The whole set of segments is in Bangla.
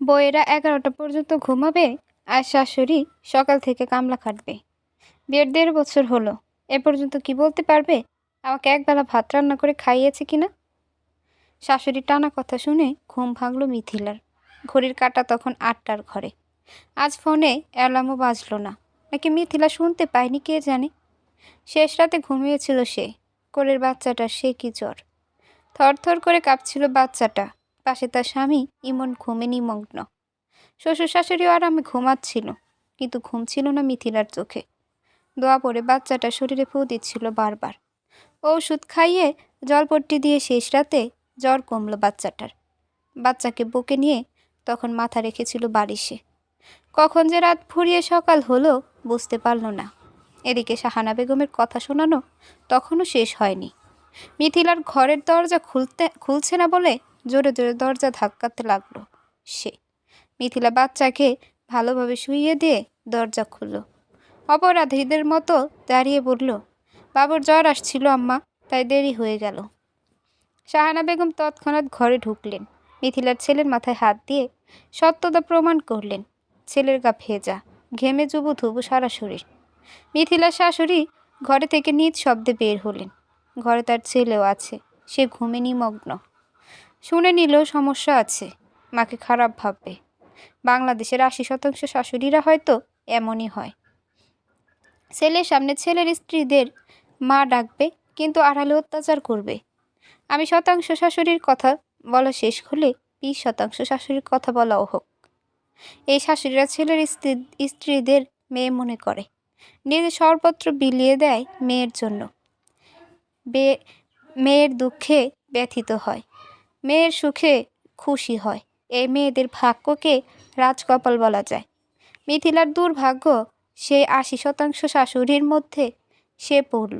বউয়েরা 11টা পর্যন্ত ঘুমাবে আর শাশুড়ি সকাল থেকে কামলা খাটবে। বিয়ের 1.5 বছর হলো, এ পর্যন্ত কি বলতে পারবে আমাকে একবেলা ভাত রান্না করে খাইয়েছে কিনা? শাশুড়ির টানা কথা শুনে ঘুম ভাঙল মিথিলার। ঘড়ির কাঁটা তখন 8টার ঘরে। আজ ফোনে অ্যালার্মও বাজলো না, নাকি মিথিলা শুনতে পায়নি কে জানে। শেষ রাতে ঘুমিয়েছিল সে। কোলের বাচ্চাটা সে কি জ্বর, থরথর করে কাঁপছিল বাচ্চাটা। পাশে তার স্বামী ইমন ঘুমে নিমগ্ন। শ্বশুর শাশুড়িও আরামে ঘুমাচ্ছিল, কিন্তু ঘুম ছিল না মিথিলার চোখে। দোয়া পড়ে বাচ্চাটা শরীরে ফু দিচ্ছিল বারবার। ঔষধ খাইয়ে জলপট্টি দিয়ে শেষ রাতে জ্বর কমল বাচ্চাটার। বাচ্চাকে বুকে নিয়ে তখন মাথা রেখেছিল বালিশে। কখন যে রাত ফুরিয়ে সকাল হলো বুঝতে পারল না। এদিকে শাহানা বেগমের কথা শোনানো তখনও শেষ হয়নি। মিথিলার ঘরের দরজা খুলছে না বলে জোরে জোরে দরজা ধাক্কাতে লাগলো সে। মিথিলা বাচ্চাকে ভালোভাবে শুইয়ে দিয়ে দরজা খুলল। অপরাধীদের মতো দাঁড়িয়ে বলল, বাবুর জ্বর আসছিল আম্মা, তাই দেরি হয়ে গেল। শাহানা বেগম তৎক্ষণাৎ ঘরে ঢুকলেন। মিথিলার ছেলের মাথায় হাত দিয়ে সত্যতা প্রমাণ করলেন। ছেলের গা ভেজা, ঘেমে জুবুথুবু সারা শরীর। মিথিলার শাশুড়ি ঘরে থেকে নিজ শব্দে বের হলেন। ঘরে তার ছেলেও আছে, সে ঘুমে নিমগ্ন। শুনে নিলেও সমস্যা আছে, মাকে খারাপ ভাববে। বাংলাদেশের 80% শাশুড়িরা হয়তো এমনই হয়। ছেলের সামনে ছেলের স্ত্রীদের মা ডাকবে, কিন্তু আড়ালে অত্যাচার করবে। আমি শতাংশ শাশুড়ির কথা বলা শেষ হলে 20% শাশুড়ির কথা বলাও হোক। এই শাশুড়িরা ছেলের স্ত্রীদের মেয়ে মনে করে, নিজের সর্বত্র বিলিয়ে দেয় মেয়ের জন্য। মেয়ের দুঃখে ব্যথিত হয়, মেয়ের সুখে খুশি হয়। এই মেয়েদের ভাগ্যকে রাজকপাল বলা যায়। মিথিলার দুর্ভাগ্য সেই 80% শাশুড়ির মধ্যে সে পড়ল।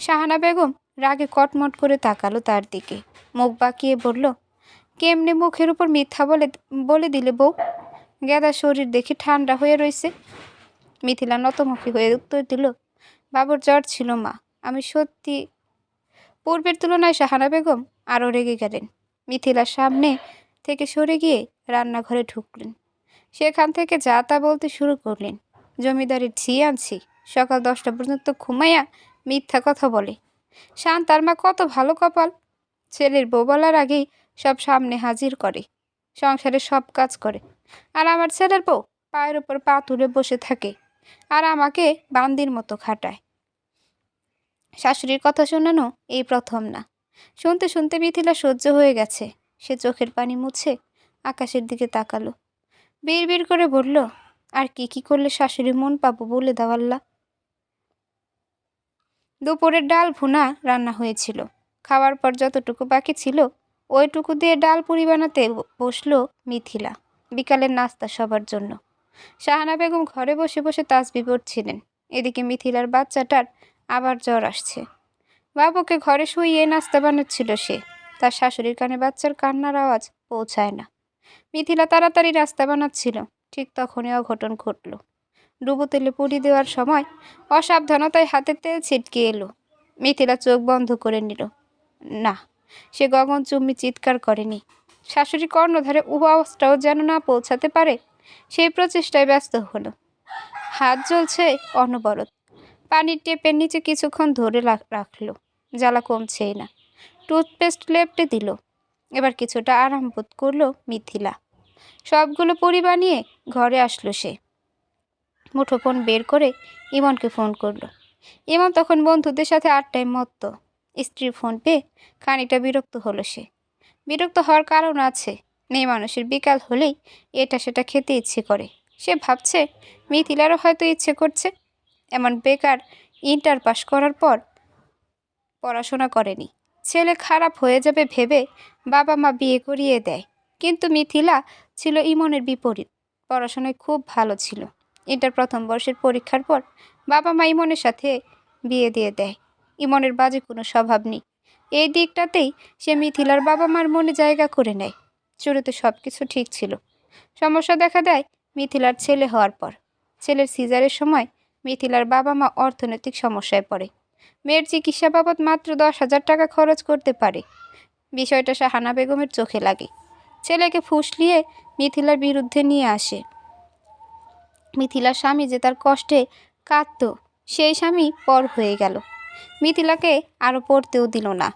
শাহানা বেগম রাগে কটমট করে তাকালো তার দিকে, মুখ বাঁকিয়ে বলল, কেমনে মুখের উপর মিথ্যা বলে দিলে বউ? গেদা শরীর দেখে ঠান্ডা হয়ে রয়েছে। মিথিলা নতমুখী হয়ে উত্তর দিল, বাবুর জ্বর ছিল মা, আমি সত্যি। পূর্বের তুলনায় শাহানা বেগম আরও রেগে গেলেন। মিথিলার সামনে থেকে সরে গিয়ে রান্নাঘরে ঢুকলেন। সেখান থেকে যা তা বলতে শুরু করলেন। জমিদারের ঝি আনছি, সকাল 10টা পর্যন্ত ঘুমাইয়া মিথ্যা কথা বলে। শান্তার মা কত ভালো কপাল, ছেলের বউ বলার আগেই সব সামনে হাজির করে, সংসারে সব কাজ করে। আর আমার ছেলের বউ পায়ের ওপর পা তুলে বসে থাকে আর আমাকে বান্দির মতো খাটায়। শাশুড়ির কথা শোনানো এই প্রথম না। শুনতে শুনতে মিথিলা সহ্য হয়ে গেছে। সে চোখের পানি মুছে আকাশের দিকে তাকালো, বিড় করে বলল, আর কি কি করলে শাশুড়ি মন পাবো বলে দাও আল্লাহ। দুপুরের ডাল ভুনা রান্না হয়েছিল। খাওয়ার পর যতটুকু বাকি ছিল ওইটুকু দিয়ে ডাল পুরি বানাতে বসলো মিথিলা। বিকালের নাস্তা সবার জন্য। শাহানা বেগম ঘরে বসে বসে তাসবিহ পড়ছিলেন। এদিকে মিথিলার বাচ্চাটার আবার জ্বর আসছে। বাবুকে ঘরে শুইয়ে নাস্তা বানাচ্ছিল সে। তার শাশুড়ির কানে বাচ্চার কান্নার আওয়াজ পৌঁছায় না। মিথিলা তাড়াতাড়ি নাস্তা বানাচ্ছিল, ঠিক তখনই অঘটন ঘটল। ডুবো তেলে পুরি দেওয়ার সময় অসাবধানতায় হাতের তেল ছিটকে এলো। মিথিলা চোখ বন্ধ করে নিল। না, সে গগনচুম্বী চিৎকার করেনি। শাশুড়ি কর্ণধারে আওয়াজটাও যেন না পৌঁছাতে পারে সেই প্রচেষ্টায় ব্যস্ত হলো। হাত জ্বলছে অনবরত। পানির টেপের নিচে কিছুক্ষণ ধরে রাখলো, জ্বালা কমছেই না। টুথপেস্ট লেপটে দিল। এবার কিছুটা আরাম বোধ করলো মিথিলা। সবগুলো পুরি বানিয়ে ঘরে আসলো সে। মুঠোফোন বের করে ইমনকে ফোন করলো। ইমন তখন বন্ধুদের সাথে আড্ডায় মত্ত। স্ত্রীর ফোন পেয়ে খানিকটা বিরক্ত হলো সে। বিরক্ত হওয়ার কারণ আছে। মেয়ে মানুষের বিকাল হলেই এটা সেটা খেতে ইচ্ছে করে। সে ভাবছে মিথিলারও হয়তো ইচ্ছে করছে। এমন বেকার ইন্টার পাস করার পর পড়াশোনা করেনি, ছেলে খারাপ হয়ে যাবে ভেবে বাবা মা বিয়ে করিয়ে দেয়। কিন্তু মিথিলা ছিল ইমনের বিপরীত। পড়াশোনায় খুব ভালো ছিল। ইন্টার প্রথম বর্ষের পরীক্ষার পর বাবা মা ইমনের সাথে বিয়ে দিয়ে দেয়। ইমনের বাজে কোনো স্বভাব নেই, এই দিকটাতেই সে মিথিলার বাবা মার মনে জায়গা করে নেয়। শুরুতে সব কিছু ঠিক ছিল। সমস্যা দেখা দেয় মিথিলার ছেলে হওয়ার পর। ছেলের সিজারের সময় মিথিলার বাবা মা অর্থনৈতিক সমস্যায় পড়ে। মেয়ের চিকিৎসা বাবদ মাত্র 10,000 টাকা খরচ করতে পারে। বিষয়টা শাহানা বেগমের চোখে লাগে। ছেলেকে ফুসলিয়ে মিথিলার বিরুদ্ধে নিয়ে আসে। মিথিলার স্বামী যে তার কষ্টে কাঁদত, সেই স্বামী পর হয়ে গেল। মিথিলাকে আরও পড়তেও দিল না,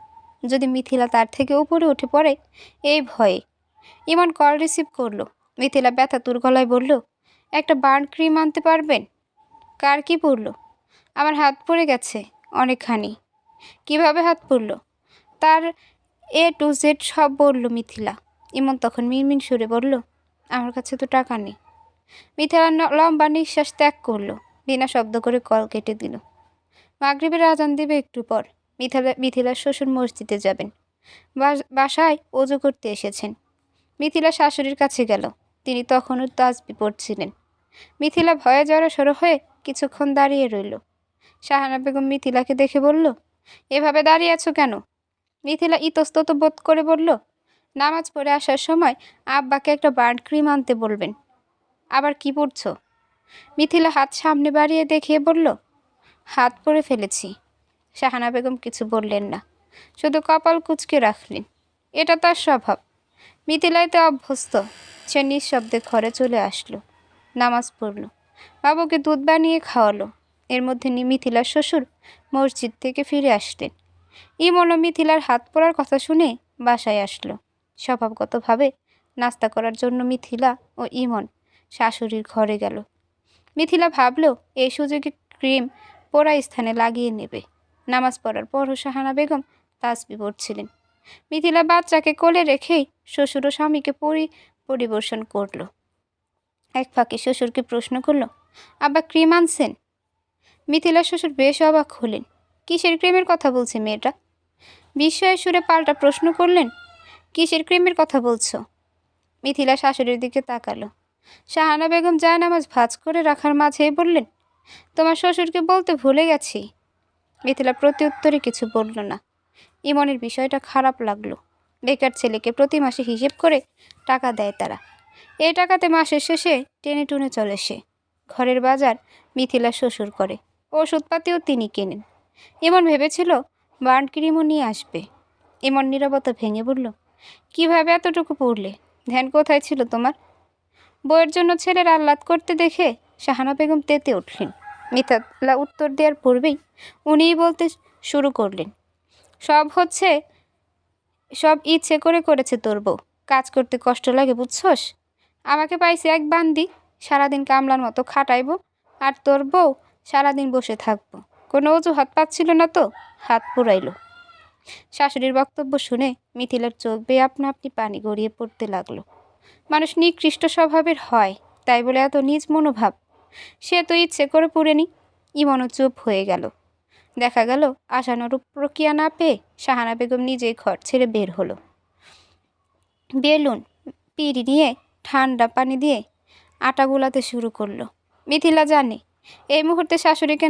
যদি মিথিলা তার থেকে উপরে উঠে পড়ে এই ভয়ে। ইমন কল রিসিভ করলো। মিথিলা ব্যথাতুর গলায় বলল, একটা বার্ন ক্রিম আনতে পারবেন? কার কি পড়ল? আমার হাত পড়ে গেছে অনেকখানি। কিভাবে হাত পড়ল? তার A to Z সব বলল মিথিলা। ইমন তখন মিনমিন সুরে বলল, আমার কাছে তো টাকা নেই। মিথিলা লম্বা নিঃশ্বাস ত্যাগ করলো, বিনা শব্দ করে কল কেটে দিল। মাগরিবের আজান দেবে একটু পর। মিথিলার শ্বশুর মসজিদে যাবেন, বাসায় ওযু করতে এসেছেন। মিথিলা শাশুড়ির কাছে গেল। তিনি তখনও তাসবিহ পড়ছিলেন। মিথিলা ভয়ে জড়সড় হয়ে কিছুক্ষণ দাঁড়িয়ে রইল। শাহানা বেগম মিথিলাকে দেখে বলল, এভাবে দাঁড়িয়ে আছো কেন? মিথিলা ইতস্তত বোধ করে বলল, নামাজ পড়ে আসার সময় আব্বাকে একটা বার্ন ক্রিম আনতে বলবেন। আবার কি পড়ছো? মিথিলা হাত সামনে বাড়িয়ে দেখিয়ে বলল, হাত পড়ে ফেলেছি। শাহানা বেগম কিছু বললেন না, শুধু কপাল কুঁচকে রাখলেন। এটা তার স্বভাব। মিথিলাইতে অভ্যস্ত। সে নিঃশব্দে ঘরে চলে আসলো, নামাজ পড়ল, বাবুকে দুধ বানিয়ে খাওয়ালো। এর মধ্যে মিথিলার শ্বশুর মসজিদ থেকে ফিরে আসলেন। ইমন ও মিথিলার হাত পড়ার কথা শুনে বাসায় আসলো। স্বভাবগতভাবে নাস্তা করার জন্য মিথিলা ও ইমন শাশুড়ির ঘরে গেল। মিথিলা ভাবল এই সুযোগে ক্রিম পোড়া স্থানে লাগিয়ে নেবে। নামাজ পড়ার পরও শাহানা বেগম তাসবিহ পড়ছিলেন। মিথিলা বাচ্চাকে কোলে রেখেই শ্বশুর ও স্বামীকে পরিবেশন করল। এক ফাঁকে শ্বশুরকে প্রশ্ন করল, আব্বা ক্রিম আনছেন? মিথিলার শ্বশুর বেশ অবাক হলেন। কিসের ক্রিমের কথা বলছে মেয়েটা? বিস্ময়ের সুরে পাল্টা প্রশ্ন করলেন, কিসের ক্রিমের কথা বলছো? মিথিলা শাশুড়ির দিকে তাকালো। শাহানা বেগম জায়নামাজ ভাঁজ করে রাখার মাঝেই বললেন, তোমার শ্বশুরকে বলতে ভুলে গেছি। মিথিলা প্রত্যুত্তরে কিছু বলল না। ইমনের বিষয়টা খারাপ লাগলো। বেকার ছেলেকে প্রতি মাসে হিসেব করে টাকা দেয় তারা। এই টাকাতে মাসের শেষে টেনে টুনে চলে সে। ঘরের বাজার মিথিলা শ্বশুর করে, ওষুধপাতিও তিনি কেনেন। ইমন ভেবেছিল বার্ন ক্রিমও নিয়ে আসবে। ইমন নীরবতা ভেঙে বলল, কিভাবে এতটুকু পড়লে? ধ্যান কোথায় ছিল তোমার? বইয়ের জন্য ছেলের আহ্লাদ করতে দেখে শাহানা বেগম তেতে উঠলেন। মিথিলা উত্তর দেওয়ার পূর্বেই উনিই বলতে শুরু করলেন, সব ইচ্ছে করে করেছে তোর বউ। কাজ করতে কষ্ট লাগে বুঝছস? আমাকে পাইছে এক বান্দি, সারাদিন কামলার মতো খাটাইব, আর তোর বউ সারাদিন বসে থাকবো। কোনো অজুহাত পাচ্ছিল না তো হাত পুরাইল। শাশুড়ির বক্তব্য শুনে মিথিলার চোখ বেয়ে আপনা আপনি পানি গড়িয়ে পড়তে লাগলো। মানুষ নিকৃষ্ট স্বভাবের হয়, তাই বলে এত নিজ মনোভাব? সে তো ইচ্ছে করে পুরেনি। ইমনও চুপ হয়ে গেল। দেখা গেল আশানুরূপ প্রক্রিয়া না পেয়ে শাহানা বেগম নিজেই ঘর ছেড়ে বের হলো। বেলুন পিড়ি নিয়ে ঠান্ডা পানি দিয়ে আটা গোলাতে শুরু করলো। মিথিলা জানে এই মুহূর্তে শাশুড়িকে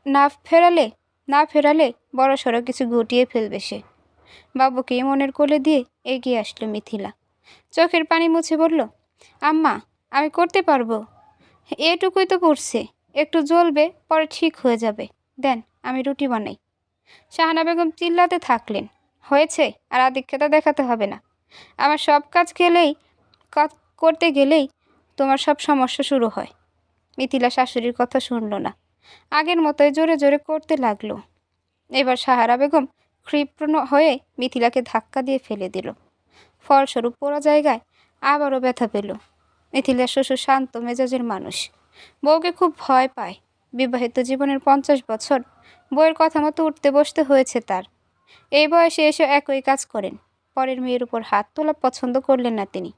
না ফেরালে বড়সড় কিছু ঘটিয়ে ফেলবে সে। বাবুকে ইমনের কোলে দিয়ে এগিয়ে আসলো মিথিলা। চোখের পানি মুছে বলল, আম্মা আমি করতে পারবো, এটুকুই তো পড়ছে, একটু জ্বলবে, পরে ঠিক হয়ে যাবে, দেন আমি রুটি বানাই। শাহানা বেগম চিল্লাতে থাকলেন, হয়েছে, আর আদিক্ষেতা দেখাতে হবে না। আমার সব কাজ করতে গেলেই তোমার সব সমস্যা শুরু হয়। মিথিলা শাশুড়ির কথা শুনল না, আগের মতোই জোরে জোরে করতে লাগলো। এবার শাহানা বেগম ক্ষিপ্র হয়ে মিথিলাকে ধাক্কা দিয়ে ফেলে দিল। ফলস্বরূপ পোড়া জায়গায় আবারও ব্যথা পেল। মিথিলার শ্বশুর শান্ত মেজাজের মানুষ, বউকে খুব ভয় পায়। বিবাহিত জীবনের 50 বছর বউয়ের কথা মতো উঠতে বসতে হয়েছে তার। এই বয়সে এসে একই কাজ করেন। পরের মেয়ের উপর হাত তোলা পছন্দ করলেন না তিনি।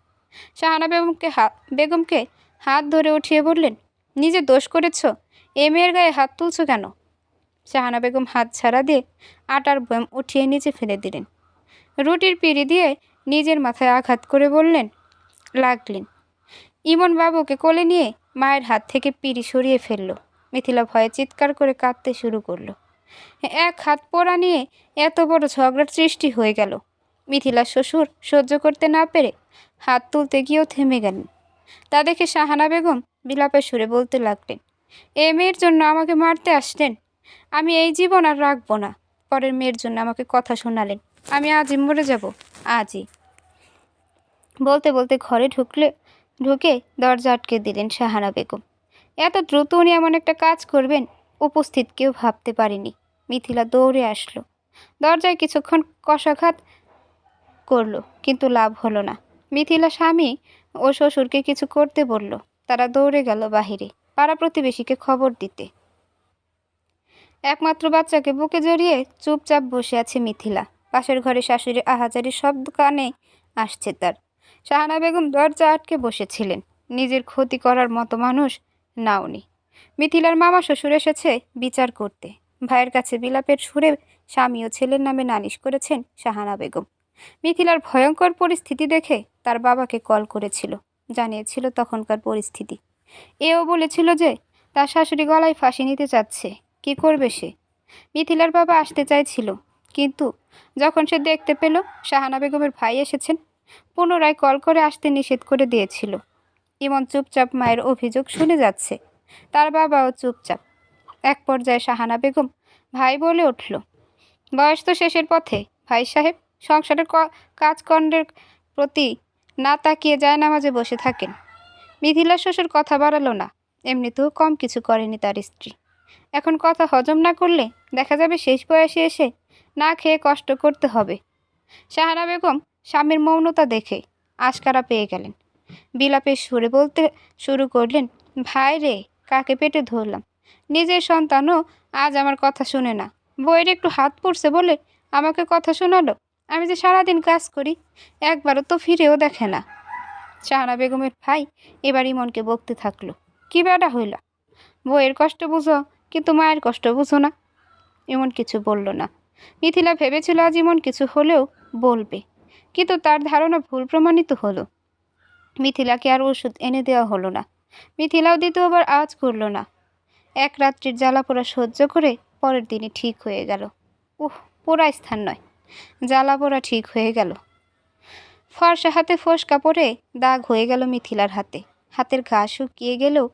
শাহানা বেগমকে হাত ধরে উঠিয়ে বললেন, নিজে দোষ করেছ, এ মেয়ের গায়ে হাত তুলছ কেন? শাহানা বেগম হাত ছাড়া দিয়ে আটার বয়াম উঠিয়ে নিচে ফেলে দিলেন। রুটির পিঁড়ি দিয়ে নিজের মাথায় আঘাত করে লাগলেন। ইমন বাবুকে কোলে নিয়ে মায়ের হাত থেকে পিঁড়ি সরিয়ে ফেলল। মিথিলা ভয়ে চিৎকার করে কাঁদতে শুরু করলো। এক হাত পোড়া নিয়ে এত বড় ঝগড়ার সৃষ্টি হয়ে গেল। মিথিলার শ্বশুর সহ্য করতে না পেরে হাত তুলতে গিয়েও থেমে গেলেন। তা দেখে শাহানা বেগম বিলাপের সুরে বলতে লাগলেন, এ মেয়ের জন্য আমাকে মারতে আসলেন, আমি এই জীবন আর রাখবো না। পরের মেয়ের জন্য আমাকে কথা শোনালেন, আমি আজই মরে যাব, আজই। বলতে বলতে ঘরে ঢুকে দরজা আটকে দিলেন শাহানা বেগম। এত দ্রুত উনি এমন একটা কাজ করবেন উপস্থিত কেউ ভাবতে পারেনি। মিথিলা দৌড়ে আসলো, দরজায় কিছুক্ষণ কষাঘাত করলো, কিন্তু লাভ হলো না। মিথিলা স্বামী ও শ্বশুরকে কিছু করতে বলল। তারা দৌড়ে গেল বাহিরে, পাড়া প্রতিবেশীকে খবর দিতে। একমাত্র বাচ্চাকে বুকে জড়িয়ে চুপচাপ বসে আছে মিথিলা। পাশের ঘরে শাশুড়ি আহাজারি শব্দ কানে আসছে তার। শাহানা বেগম দরজা আটকে বসেছিলেন। নিজের ক্ষতি করার মতো মানুষ না উনি। মিথিলার মামা শ্বশুর এসেছে বিচার করতে। ভাইয়ের কাছে বিলাপের সুরে স্বামী ও ছেলের নামে নালিশ করেছেন শাহানা বেগম। মিথিলার ভয়ঙ্কর পরিস্থিতি দেখে তার বাবাকে কল করেছিল, জানিয়েছিল তখনকার পরিস্থিতি। এও বলেছিল যে তার শাশুড়ি গলায় ফাঁসি নিতে চাচ্ছে। কি করবে সে? মিথিলার বাবা আসতে চাইছিল, কিন্তু যখন সে দেখতে পেল শাহানা বেগমের ভাই এসেছেন, পুনরায় কল করে আসতে নিষেধ করে দিয়েছিল। ইমন চুপচাপ মায়ের অভিযোগ শুনে যাচ্ছে, তার বাবাও চুপচাপ। এক পর্যায়ে শাহানা বেগম ভাই বলে উঠল, বয়স তো শেষের পথে ভাই সাহেব, সংসারের কাজকর্মের প্রতি না তাকিয়ে জায়নামাজে বসে থাকেন। মিথিলার শ্বশুর কথা বাড়ালো না, এমনিতেও কম কিছু করেনি তার স্ত্রী। এখন কথা হজম না করলে দেখা যাবে শেষ বয়সে এসে না খেয়ে কষ্ট করতে হবে। শাহানা বেগম স্বামীর মৌনতা দেখে আশকারা পেয়ে গেলেন। বিলাপের সুরে বলতে শুরু করলেন, ভাই রে, কাকে পেটে ধরলাম, নিজের সন্তানও আজ আমার কথা শুনে না। বইয়ের একটু হাত পড়ছে বলে আমাকে কথা শোনালো। আমি যে সারাদিন কাজ করি, একবারও তো ফিরেও দেখে না। শাহানা বেগমের ভাই এবার ইমনকে বকতে থাকলো, কি বেড়া হইলা, বইয়ের কষ্ট বুঝো কিন্তু মায়ের কষ্ট বুঝো না। ইমন কিছু বলল না। মিথিলা ভেবেছিল আজ ইমন কিছু হলেও বলবে, কিন্তু তার ধারণা ভুল প্রমাণিত হলো। মিথিলাকে আর ওষুধ এনে দেওয়া হলো না। মিথিলাও দ্বিতীয়বার আওয়াজ করল না। এক রাত্রির জ্বালাপোড়া সহ্য করে পরের দিনে ঠিক হয়ে গেল। পোড়া স্থান নয়, জ্বালাপোড়া ঠিক হয়ে গেল। ফর্সা হাতে ফোসকা পড়ে দাগ হয়ে গেল মিথিলার হাতে। হাতের ঘা শুকিয়ে গেলেও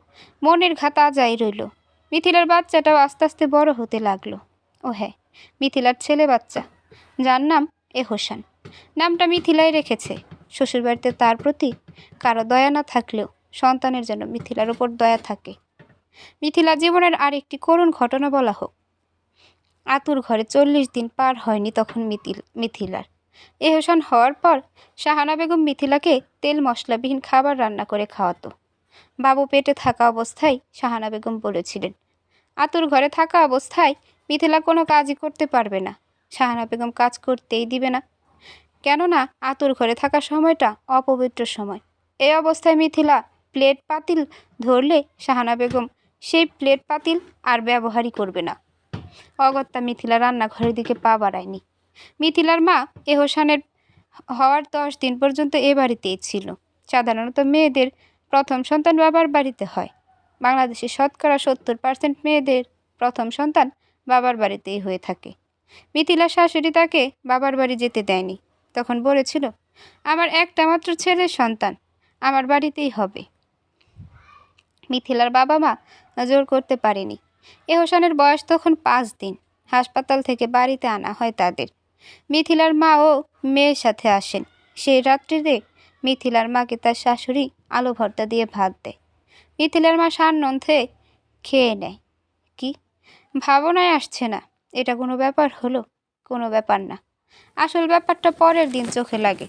মনের ঘা তাজাই রইল। মিথিলার বাচ্চাটাও আস্তে আস্তে বড় হতে লাগলো। ও হ্যাঁ, মিথিলার ছেলে বাচ্চা, যার নাম এহসান। নামটা মিথিলাই রেখেছে। শ্বশুরবাড়িতে তার প্রতি কারো দয়া না থাকলেও সন্তানের জন্য মিথিলার ওপর দয়া থাকে। মিথিলার জীবনের আরেকটি করুণ ঘটনা বলা হোক। আতুর ঘরে 40 দিন পার হয়নি তখন মিথিলার। এহসান হওয়ার পর শাহানা বেগম মিথিলাকে তেল মশলাবিহীন খাবার রান্না করে খাওয়াতো। বাবু পেটে থাকা অবস্থায় শাহানা বেগম বলেছিলেন, আতুর ঘরে থাকা অবস্থায় মিথিলা কোনো কাজই করতে পারবে না। শাহানা বেগম কাজ করতেই দিবে না, কেননা আতুর ঘরে থাকা সময়টা অপবিত্র সময়। এই অবস্থায় মিথিলা প্লেট পাতিল ধরলে শাহানা বেগম সেই প্লেট পাতিল আর ব্যবহারই করবে না। অগত্যা মিথিলা রান্নাঘরের দিকে পা বাড়ায়নি। মিথিলার মা এহসানের হওয়ার 10 দিন পর্যন্ত এ বাড়িতেই ছিল। সাধারণত মেয়েদের প্রথম সন্তান বাবার বাড়িতে হয়। বাংলাদেশে শতকরা 70% মেয়েদের প্রথম সন্তান বাবার বাড়িতেই হয়ে থাকে। মিথিলার শাশুড়ি তাকে বাবার বাড়ি যেতে দেয়নি। তখন বলেছিল, আমার একটা মাত্র ছেলের সন্তান, আমার বাড়িতেই হবে। মিথিলার বাবা মা জোর করতে পারেনি। এহসানের বয়স তখন 5 দিন। হাসপাতাল থেকে বাড়িতে আনা হয় তাদের। মিথিলার মা ও মেয়ের সাথে আসেন। সেই রাত্রিতে মিথিলার মাকে তার শাশুড়ি আলু ভর্তা দিয়ে ভাত দেয়। মিথিলার মা সান্নন্ধে খেয়ে নেয়। কি ভাবনায় আসছে না, এটা কোনো ব্যাপার হলো? কোনো ব্যাপার না। আসল ব্যাপারটা পরের দিন চোখে লাগে।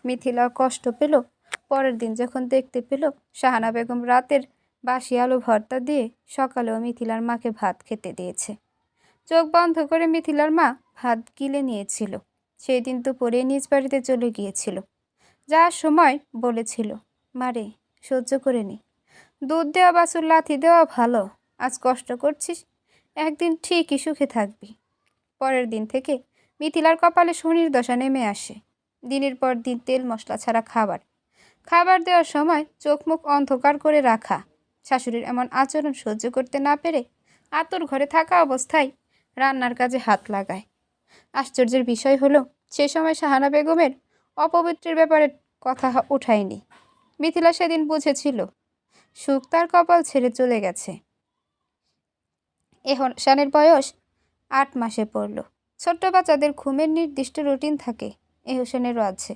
মিথিলাও কষ্ট পেল। পরের দিন যখন দেখতে পেল শাহানা বেগম রাতের বাসি আলু ভর্তা দিয়ে সকালেও মিথিলার মাকে ভাত খেতে দিয়েছে। চোখ বন্ধ করে মিথিলার মা ভাত গিলে নিয়েছিল। সেই দিন দুপুরে নিজ বাড়িতে চলে গিয়েছিল। যাওয়ার সময় বলেছিল, মারে, সহ্য করে নি, দুধ দেওয়া বাছুর লাথি দেওয়া ভালো, আজ কষ্ট করছিস, একদিন ঠিকই সুখে থাকবি। পরের দিন থেকে মিথিলার কপালে শনির দশা নেমে আসে। দিনের পর দিন তেল মশলা ছাড়া খাবার দেওয়ার সময় চোখ মুখ অন্ধকার করে রাখা। শাশুড়ির এমন আচরণ সহ্য করতে না পেরে আতুর ঘরে থাকা অবস্থায় রান্নার কাজে হাত লাগায়। আশ্চর্যের বিষয় হলো, সে সময় শাহানা বেগমের অপবিত্রের ব্যাপারে কথা উঠায়নি। মিথিলা সেদিন বুঝেছিল সুখ তার কপাল ছেড়ে চলে গেছে। এহসানের বয়স 8 মাসে পড়ল। ছোট্ট বাচ্চাদের ঘুমের নির্দিষ্ট রুটিন থাকে, এহসানেরও আছে।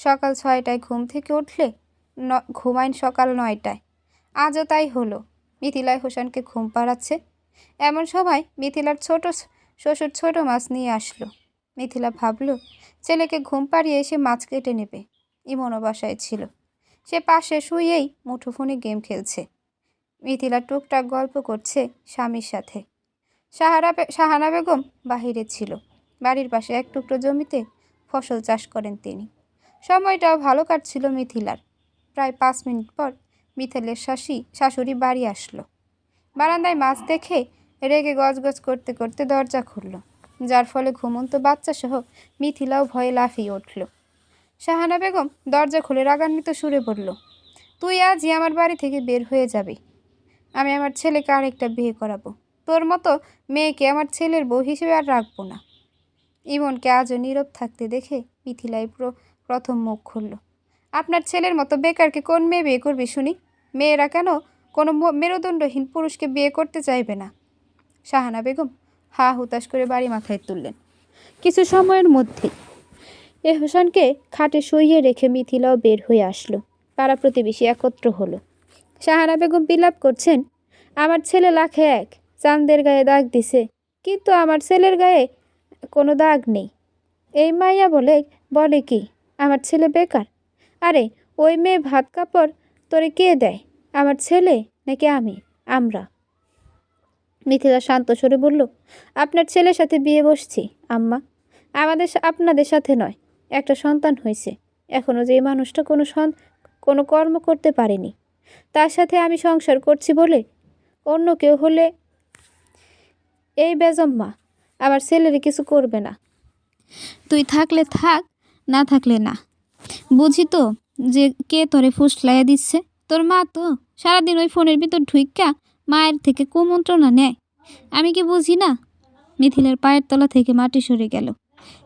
সকাল 6টায় ঘুম থেকে উঠলে ঘুমায় সকাল 9টায়। আজও তাই হলো। মিথিলায় হোসেনকে ঘুম পাড়াচ্ছে। এমন সময় মিথিলার শ্বশুর ছোট মাছ নিয়ে আসলো। মিথিলা ভাবল ছেলেকে ঘুম পাড়িয়ে এসে মাছ কেটে নেবে। ইমনও বাসায় ছিল। সে পাশে শুয়েই মুঠোফোনে গেম খেলছে। মিথিলা টুকটাক গল্প করছে স্বামীর সাথে। শাহানা বেগম বাহিরে ছিল। বাড়ির পাশে এক টুকরো জমিতে ফসল চাষ করেন তিনি। সময়টাও ভালো কাটছিল মিথিলার। প্রায় 5 মিনিট পর মিথিলের শাশুড়ি বাড়ি আসলো। বারান্দায় মাছ দেখে রেগে গজগজ করতে করতে দরজা খুলল, যার ফলে ঘুমন্ত বাচ্চাসহ মিথিলাও ভয়ে লাফিয়ে উঠল। শাহানা বেগম দরজা খুলে রাগান্বিত সুরে বলল, তুই আজই আমার বাড়ি থেকে বের হয়ে যাবি। আমি আমার ছেলেকে আরেকটা বিয়ে করাবো। তোর মতো মেয়েকে আমার ছেলের বউ হিসেবে আর রাখবো না। ইমনকে আজও নীরব থাকতে দেখে মিথিলাই প্রথম মুখ খুলল। আপনার ছেলের মতো বেকারকে কোন মেয়ে বিয়ে করবে শুনি? মেয়েরা কেন কোনো মেরুদণ্ডহীন পুরুষকে বিয়ে করতে চাইবে না? শাহানা বেগম হা হুতাশ করে বাড়ি মাথায় তুললেন। কিছু সময়ের মধ্যেই হোসেনকে খাটে শুইয়ে রেখে মিথিলাও বের হয়ে আসলো। পাড়া প্রতিবেশী একত্র হলো। শাহানা বেগম বিলাপ করছেন, আমার ছেলে লাখে এক, চাঁদের গায়ে দাগ দিছে, কিন্তু আমার ছেলের গায়ে কোনো দাগ নেই। এই মাইয়া বলে কি আমার ছেলে বেকার? আরে ওই মেয়ে ভাত কাপড় তোরে কে দেয়, আমার ছেলে নাকি আমরা? মিথিলা শান্ত স্বরে বলল, আপনার ছেলের সাথে বিয়ে বসছি আম্মা, আপনাদের সাথে নয়। একটা সন্তান হয়েছে, এখনও যে মানুষটা কোনো কর্ম করতে পারেনি, তার সাথে আমি সংসার করছি বলে অন্য কেউ হলে এই বেজম্মা আমার ছেলের কিছু করবে না। তুই থাকলে থাক, না থাকলে না। বুঝি তো যে কে তোরে ফুসলাইয়া দিচ্ছে। তোর মা তো সারাদিন ওই ফোনের ভিতর ঢুইক্কা মায়ের থেকে কুমন্ত্রণা নেয়। আমি কি বুঝি না? মিথিলার পায়ের তলা থেকে মাটি সরে গেল।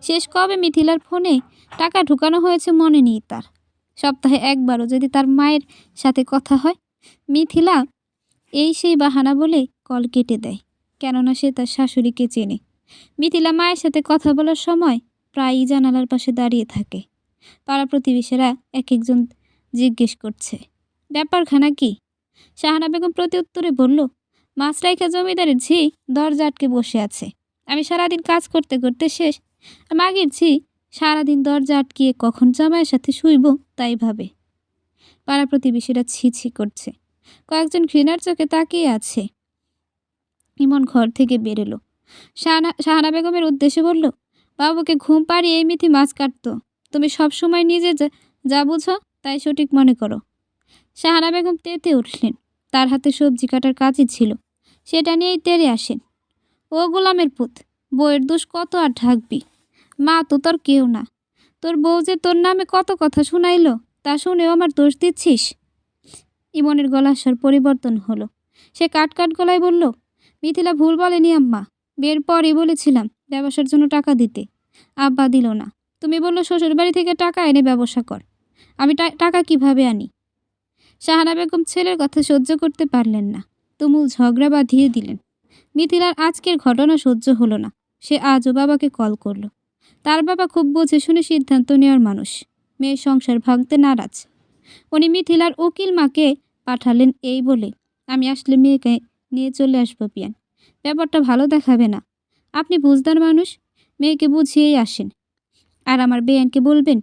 শেষ কবে মিথিলার ফোনে টাকা ঢুকানো হয়েছে মনে নেই তার। সপ্তাহে একবারও যদি তার মায়ের সাথে কথা হয়, মিথিলা সেই বাহানা বলে কল কেটে দেয়, কেননা সে তার শাশুড়িকে চেনে। মিথিলা মায়ের সাথে কথা বলার সময় প্রায়ই জানালার পাশে দাঁড়িয়ে থাকে। পাড়া প্রতিবেশীরা এক একজন জিজ্ঞেস করছে, ব্যাপারখানা কি? শাহানা বেগম প্রতি উত্তরে বলল, মাছ রাইখা জমিদারের ঝি দরজা আটকে বসে আছে। আমি সারাদিন কাজ করতে করতে শেষ। মাগির ঝি সারাদিন দরজা আটকিয়ে কখন জামাইয়ের সাথে শুইব তাই ভাবে। পাড়া প্রতিবেশীরা ছি করছে। কয়েকজন ঘৃণার চোখে তাকিয়ে আছে। ইমন ঘর থেকে বেরোলো। শাহানা বেগমের উদ্দেশ্যে বলল, বাবুকে ঘুম পাড়িয়ে এই মিথি মাছ কাটতো। তুমি সবসময় নিজে যা বুঝো তাই সঠিক মনে করো। শাহানা বেগম তেতে উঠলেন। তার হাতে সবজি কাটার কাজই ছিল, সেটা নিয়েই তেড়ে আসেন। ও গোলামের পুত, বউয়ের দোষ কত আর ঢাকবি? মা তো তোর কেউ না। তোর বউ যে তোর নামে কত কথা শুনাইল, তা শুনেও আমার দোষ দিচ্ছিস? ইমনের গলার স্বর পরিবর্তন হলো। সে কাট গলায় বলল, মিথিলা ভুল বলেনি আম্মা। বিয়ের পরই বলেছিলাম ব্যবসার জন্য টাকা দিতে, আব্বা দিল না। তুমি বললো শ্বশুরবাড়ি থেকে টাকা এনে ব্যবসা কর। আমি টাকা কিভাবে আনি? শাহানা বেগম ছেলের কথা সহ্য করতে পারলেন না, তুমুল ঝগড়া বাঁধিয়ে দিলেন। মিথিলার আজকের ঘটনা সহ্য হলো না। সে আজও বাবাকে কল করলো। তার বাবা খুব বুঝে শুনে সিদ্ধান্ত নেওয়ার মানুষ। মেয়ের সংসার ভাঙতে নারাজ। উনি মিথিলার উকিল মাকে পাঠালেন এই বলে, আমি আসলে মেয়েকে নিয়ে চলে আসবো পিয়ান। ব্যাপারটা ভালো দেখাবে না। আপনি বুঝদার মানুষ, মেয়েকে বুঝিয়েই আসেন। আর আমার বেয়ানকে বলবেন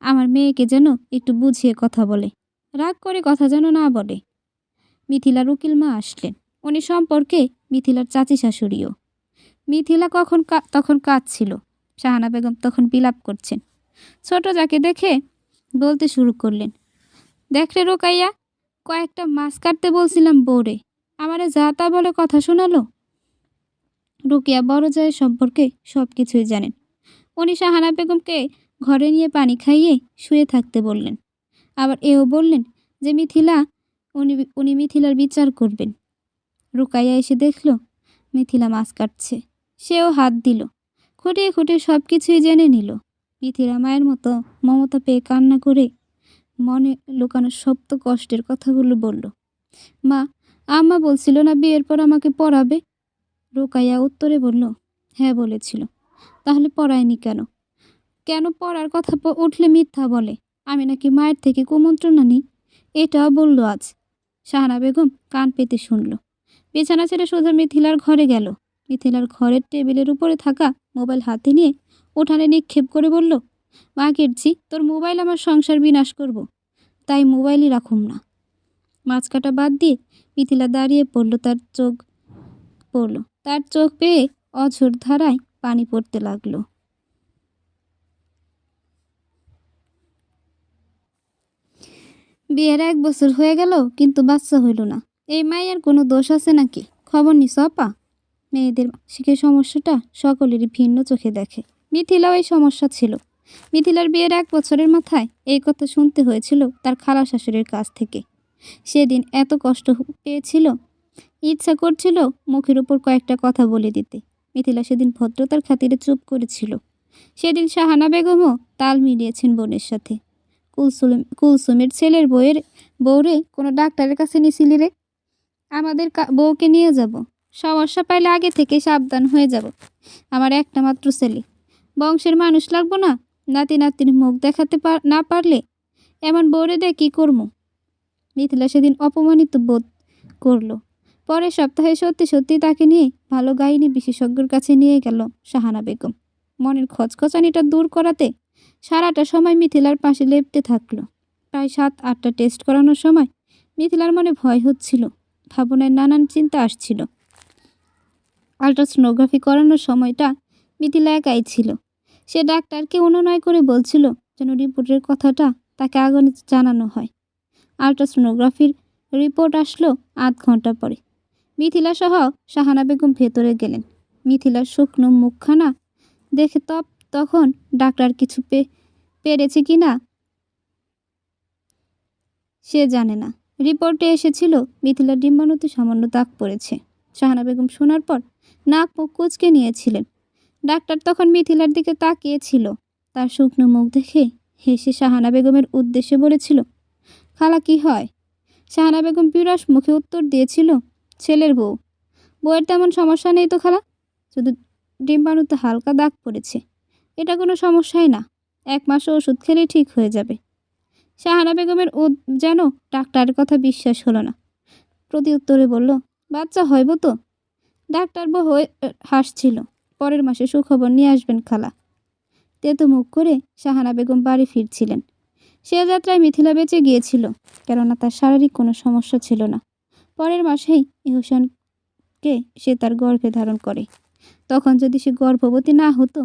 আমার মেয়েকে যেন একটু বুঝিয়ে কথা বলে, রাগ করে কথা যেন না বলে। মিথিলার উকিল মা আসলেন। উনি সম্পর্কে মিথিলার চাচি শাশুড়িও। মিথিলা তখন কাঁদছিল। শাহানা বেগম তখন বিলাপ করছেন। ছোট যাকে দেখে বলতে শুরু করলেন, দেখ রে রোকাইয়া, কয়েকটা মাছ কাটতে বলছিলাম বউরে, আমারে যা তা বলে কথা শোনালো। রোকেয়া বড় জায়ের সম্পর্কে সব কিছুই জানেন। উনি শাহানা বেগমকে ঘরে নিয়ে পানি খাইয়ে শুয়ে থাকতে বললেন। আবার এও বললেন যে উনি মিথিলার বিচার করবেন। রুকাইয়া এসে দেখল মিথিলা মাছ কাটছে। সেও হাত দিল। খুঁটিয়ে খুঁটিয়ে সব কিছুই জেনে নিল। মিথিলা মায়ের মতো মমতা পেয়ে কান্না করে মনে লুকানো সপ্ত কষ্টের কথাগুলো বলল। মা, আম্মা বলছিল না বিয়ের পর আমাকে পড়াবে? রুকাইয়া উত্তরে বলল, হ্যাঁ বলেছিল। তাহলে পড়ায়নি কেন? কেন পড়ার কথা উঠলে মিথ্যা বলে? আমি নাকি মায়ের থেকে কুমন্ত্রণা নিই, এটাও বলল আজ। শাহানা বেগম কান পেতে শুনল। বিছানা ছেড়ে সোজা মিথিলার ঘরে গেল। মিথিলার ঘরের টেবিলের উপরে থাকা মোবাইল হাতে নিয়ে উঠানে নিক্ষেপ করে বলল, মা কেটছি, তোর মোবাইল আমার সংসার বিনাশ করব, তাই মোবাইলই রাখুম না। মাছ কাটা বাদ দিয়ে মিথিলা দাঁড়িয়ে তার চোখ পেয়ে অঝোর ধারায় পানি পড়তে লাগলো। বিয়ের 1 বছর হয়ে গেল, কিন্তু বাচ্চা হইল না। এই মায়ের কোনো দোষ আছে নাকি? খবর নিস আপা? মেয়েদের মানসিকের সমস্যাটা সকলেরই ভিন্ন চোখে দেখে। মিথিলাও এই সমস্যা ছিল। মিথিলার বিয়ের 1 বছরের মাথায় এই কথা শুনতে হয়েছিল তার খালা শাশুড়ির কাছ থেকে। সেদিন এত কষ্ট পেয়েছিল, ইচ্ছা করছিল মুখের উপর কয়েকটা কথা বলে দিতে। মিথিলা সেদিন ভদ্রতার খাতিরে চুপ করেছিল। সেদিন শাহানা বেগমও তাল মিলিয়েছেন বোনের সাথে। কুলসুমের ছেলের বউরে কোনো ডাক্তারের কাছে নিছিলি রে? আমাদের বউকে নিয়ে যাব, সমস্যা পাইলে আগে থেকে সাবধান হয়ে যাব। আমার একটা মাত্র ছেলে, বংশের মানুষ লাগবো না? নাতি নাতির মুখ দেখাতে না পারলে এমন বউরে দিয়ে কী করবো? মিথিলা সেদিন অপমানিত বোধ করলো। পরের সপ্তাহে সত্যি সত্যি তাকে নিয়ে ভালো গাইনি বিশেষজ্ঞের কাছে নিয়ে গেল শাহানা বেগম। মনের খচখচানিটা দূর করাতে সারাটা সময় মিথিলার পাশে লেপ্টে থাকলো। প্রায় 7-8টা টেস্ট করানোর সময় মিথিলার মনে ভয় হচ্ছিল, ভাবনায় নানান চিন্তা আসছিল। আল্ট্রাসোনোগ্রাফি করানোর সময়টা মিথিলা একাই ছিল। সে ডাক্তারকে অনুনয় করে বলছিল যেন রিপোর্টের কথাটা তাকে আগে জানানো হয়। আল্ট্রাসোনোগ্রাফির রিপোর্ট আসলো আধ ঘন্টা পরে। মিথিলা সহ শাহানা বেগম ভেতরে গেলেন। মিথিলার শুকনো মুখখানা দেখে তখন ডাক্তার কিছু পেরেছে কি না সে জানে না। রিপোর্টে এসেছিল মিথিলার ডিম্বাণুতে সামান্য দাগ পড়েছে। শাহানা বেগম শোনার পর নাক মুখ কুঁচকে নিয়েছিলেন। ডাক্তার তখন মিথিলার দিকে তাকিয়েছিল। তার শুকনো মুখ দেখে হেসে শাহানা বেগমের উদ্দেশ্যে বলেছিল, খালা কি হয়? শাহানা বেগম বিরস মুখে উত্তর দিয়েছিল, ছেলের বউয়ের তেমন সমস্যা নেই তো খালা, শুধু ডিম্বাণুতে হালকা দাগ পড়েছে। এটা কোনো সমস্যাই না, 1 মাস ওষুধ খেলেই ঠিক হয়ে যাবে। শাহানা বেগমের যেন ডাক্তারের কথা বিশ্বাস হলো না। প্রতি উত্তরে বলল, বাচ্চা হইব তো? ডাক্তার বউ হাসছিল, পরের মাসে সুখবর নিয়ে আসবেন খালা। তেতো মুখ করে শাহানা বেগম বাড়ি ফিরছিলেন। সে যাত্রায় মিথিলা বেঁচে গিয়েছিল, কেননা তার শারীরিক কোনো সমস্যা ছিল না। পরের মাসেই ইহসানকে সে তার গর্ভে ধারণ করে। তখন যদি সে গর্ভবতী না হতো,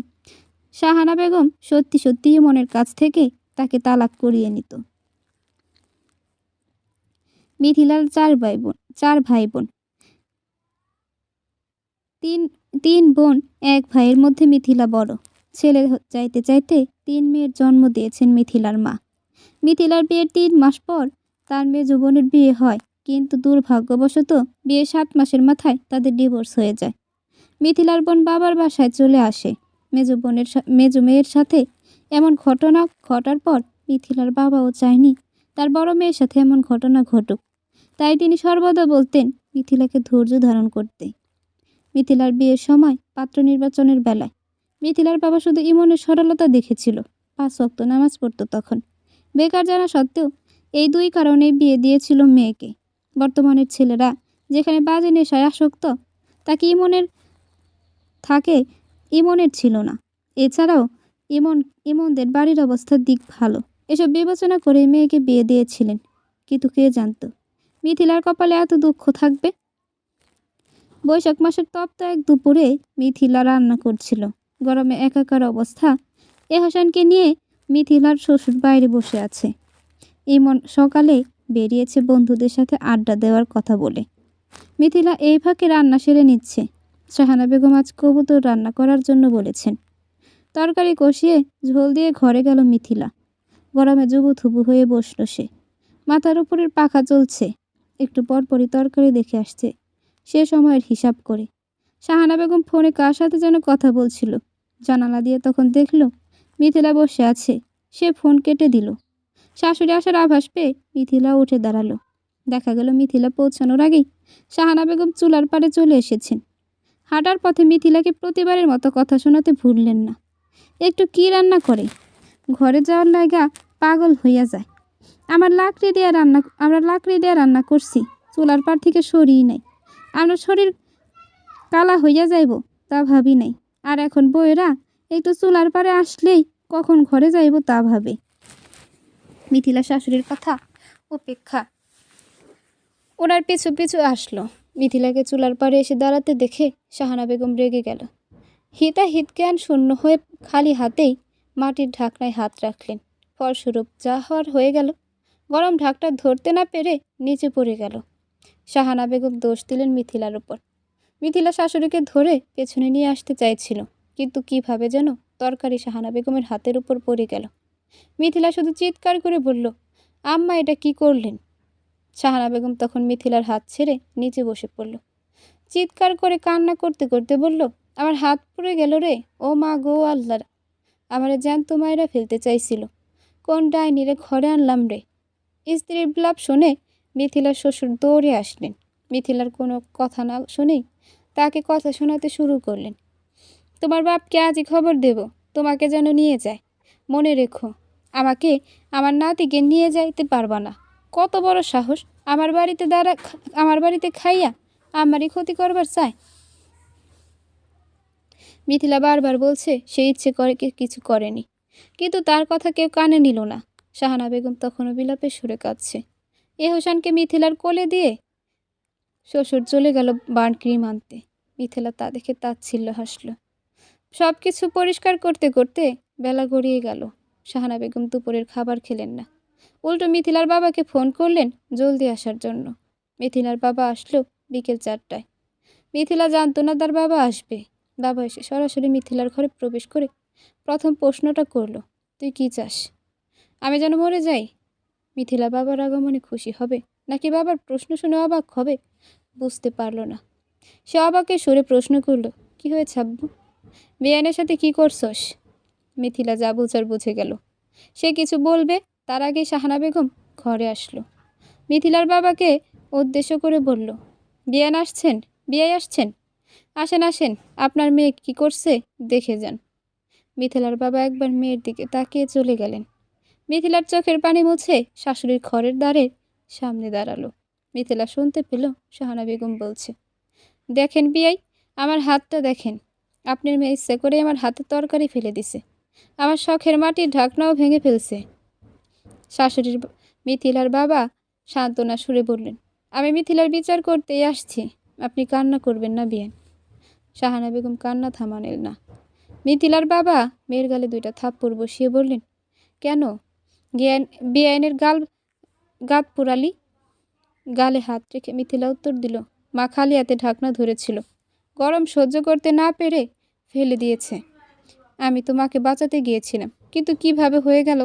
শাহানা বেগম সত্যি সত্যি ইমনের কাছ থেকে তাকে তালাক করিয়ে নিত। মিথিলার 4 ভাই বোন। 3 বোন 1 ভাইয়ের মধ্যে মিথিলা বড়। ছেলে চাইতে চাইতে 3 মেয়ের জন্ম দিয়েছেন মিথিলার মা। মিথিলার বিয়ের 3 মাস পর তার মেজ বোনের বিয়ে হয়, কিন্তু দুর্ভাগ্যবশত বিয়ের 7 মাসের মাথায় তাদের ডিভোর্স হয়ে যায়। মিথিলার বোন বাবার বাসায় চলে আসে। মেজ মেয়ের সাথে এমন ঘটনা ঘটার পর মিথিলার বাবাও চায়নি তার বড় মেয়ের সাথে এমন ঘটনা ঘটুক। তাই তিনি সর্বদা বলতেন মিথিলাকে ধৈর্য ধারণ করতে। মিথিলার বিয়ের সময় পাত্র নির্বাচনের বেলায় মিথিলার বাবা শুধু ইমনের সরলতা দেখেছিল। 5 ওয়াক্ত নামাজ পড়তো তখন। বেকার জানা সত্ত্বেও এই 2 কারণেই বিয়ে দিয়েছিল মেয়েকে। বর্তমানের ছেলেরা যেখানে বাজে নেশায় আসক্ত, তাকে ইমনের ছিল না। এছাড়াও ইমনদের বাড়ির অবস্থার দিক ভালো। এসব বিবেচনা করে মেয়েকে বিয়ে দিয়েছিলেন। কিন্তু কে জানত মিথিলার কপালে এত দুঃখ থাকবে। বৈশাখ মাসের তপ্ত এক দুপুরে মিথিলা রান্না করছিল। গরমে একাকার অবস্থা। এহসানকে নিয়ে মিথিলার শ্বশুর বাইরে বসে আছে। ইমন সকালে বেরিয়েছে বন্ধুদের সাথে আড্ডা দেওয়ার কথা বলে। মিথিলা এই ফাঁকে রান্না সেরে নিচ্ছে। শাহানা বেগম আজ কবুতর রান্না করার জন্য বলেছেন। তরকারি কষিয়ে ঝোল দিয়ে ঘরে গেল মিথিলা। গরমে জুবুথুবু হয়ে বসল সে। মাথার উপরের পাখা চলছে। একটু পরপরই তরকারি দেখে আসছে সে সময়ের হিসাব করে। শাহানা বেগম ফোনে কার সাথে যেন কথা বলছিল। জানালা দিয়ে তখন দেখল মিথিলা বসে আছে। সে ফোন কেটে দিল। শাশুড়ি আসার আভাস পেয়ে মিথিলা উঠে দাঁড়ালো। দেখা গেল মিথিলা পৌঁছানোর আগেই শাহানা বেগম চুলার পাড়ে চলে এসেছেন। হাঁটার পথে মিথিলাকে প্রতিবারের মতো কথা শোনাতে ভুললেন না। একটু কি রান্না করে? ঘরে যাওয়ার লাগা পাগল হইয়া যায়। আমরা লাকড়ি দিয়ে রান্না করছি, চুলার পার থেকে সরিই নাই। আমরা শরীর কালা হইয়া যাইব তা ভাবি নাই। আর এখন বউয়েরা একটু চুলার পারে আসলেই কখন ঘরে যাইব তা ভাবে। মিথিলা শাশুড়ির কথা উপেক্ষা ওনার পিছু পিছু আসলো। মিথিলাকে চুলার পারে এসে দাঁড়াতে দেখে শাহানা বেগম রেগে গেল। হিতাহিত জ্ঞান শূন্য হয়ে খালি হাতেই মাটির ঢাকনায় হাত রাখলেন। ফলস্বরূপ যা হওয়ার হয়ে গেল। গরম ঢাকটা ধরতে না পেরে নিচে পড়ে গেল। শাহানা বেগম দোষ দিলেন মিথিলার উপর। মিথিলা শাশুড়িকে ধরে পেছনে নিয়ে আসতে চাইছিল, কিন্তু কিভাবে যেন তরকারি শাহানা বেগমের হাতের উপর পড়ে গেল। মিথিলা শুধু চিৎকার করে বলল, আম্মা এটা কি করলেন? শাহানা বেগম তখন মিথিলার হাত ছেড়ে নিচে বসে পড়ল। চিৎকার করে কান্না করতে করতে বলল, আমার হাত পুড়ে গেল রে, ও মা গো আল্লাহ, আমারে জ্যান্ত মায়েরা ফেলতে চাইছিল, কোন ডাইনিরে ঘরে আনলাম রে। স্ত্রীর বিলাপ শুনে মিথিলার শ্বশুর দৌড়ে আসলেন। মিথিলার কোনো কথা না শুনেই তাকে কথা শোনাতে শুরু করলেন। তোমার বাপকে আজই খবর দেব, তোমাকে যেন নিয়ে যায়। মনে রেখো, আমাকে আমার নাতিকে নিয়ে যাইতে পারবা না। কত বড় সাহস, আমার বাড়িতে খাইয়া আমারই ক্ষতি করবার চায়। মিথিলা বারবার বলছে সে ইচ্ছে করে কিছু করেনি, কিন্তু তার কথা কেউ কানে নিল না। শাহানা বেগম তখনও বিলাপের সুরে কাঁদছে। এহসানকে মিথিলার কোলে দিয়ে শ্বশুর চলে গেল বার্ন ক্রিম আনতে। মিথিলা তা দেখে তাচ্ছিল্য হাসল। সব কিছু পরিষ্কার করতে করতে বেলা গড়িয়ে গেল। শাহানা বেগম দুপুরের খাবার খেলেন না, উল্টো মিথিলার বাবাকে ফোন করলেন জলদি আসার জন্য। মিথিলার বাবা আসলো বিকেল 4টায়। মিথিলা জানতো না তার বাবা আসবে। বাবা এসে সরাসরি মিথিলার ঘরে প্রবেশ করে প্রথম প্রশ্নটা করলো, তুই কি চাস? আমি যেন মরে যাই? মিথিলা বাবার আগমনে খুশি হবে নাকি বাবার প্রশ্ন শুনে অবাক হবে বুঝতে পারল না। সে অবাকের সুরে প্রশ্ন করলো, কি হয়েছে আব্বু? বেআইনের সাথে কি করছস? মিথিলা যা বোঝার বুঝে গেল। সে কিছু বলবে তার আগে শাহানা বেগম ঘরে আসলো। মিথিলার বাবাকে উদ্দেশ্য করে বলল, বিয়ান আসছেন, বিয়াই আসছেন, আসেন আসেন, আপনার মেয়ে কি করছে দেখে যান। মিথিলার বাবা একবার মেয়ের দিকে তাকিয়ে চলে গেলেন। মিথিলার চোখের পানি মুছে শাশুড়ির ঘরের দ্বারের সামনে দাঁড়ালো। মিথিলা শুনতে পেল শাহানা বেগম বলছে, দেখেন বিয়াই, আমার হাতটা দেখেন, আপনার মেয়ে ইচ্ছে করে আমার হাতে তরকারি ফেলে দিছে, আমার শখের মাটির ঢাকনাও ভেঙে ফেলছে। মিথিলার বাবা সান্ত্বনা সুরে বললেন, আমি মিথিলার বিচার করতেই আসছি, আপনি কান্না করবেন না বিয়ান। শাহানা বেগম কান্না থামালেন না। মিথিলার বাবা মেয়ের গালে 2টা থাপ্পড় বসিয়ে বললেন, কেন বেআইনের গাত পুরালি? গালে হাত রেখে মিথিলা উত্তর দিল, মা খালি হাতে ঢাকনা ধরেছিল, গরম সহ্য করতে না পেরে ফেলে দিয়েছে। আমি তো মাকে বাঁচাতে গিয়েছিলাম, কিন্তু কিভাবে হয়ে গেল।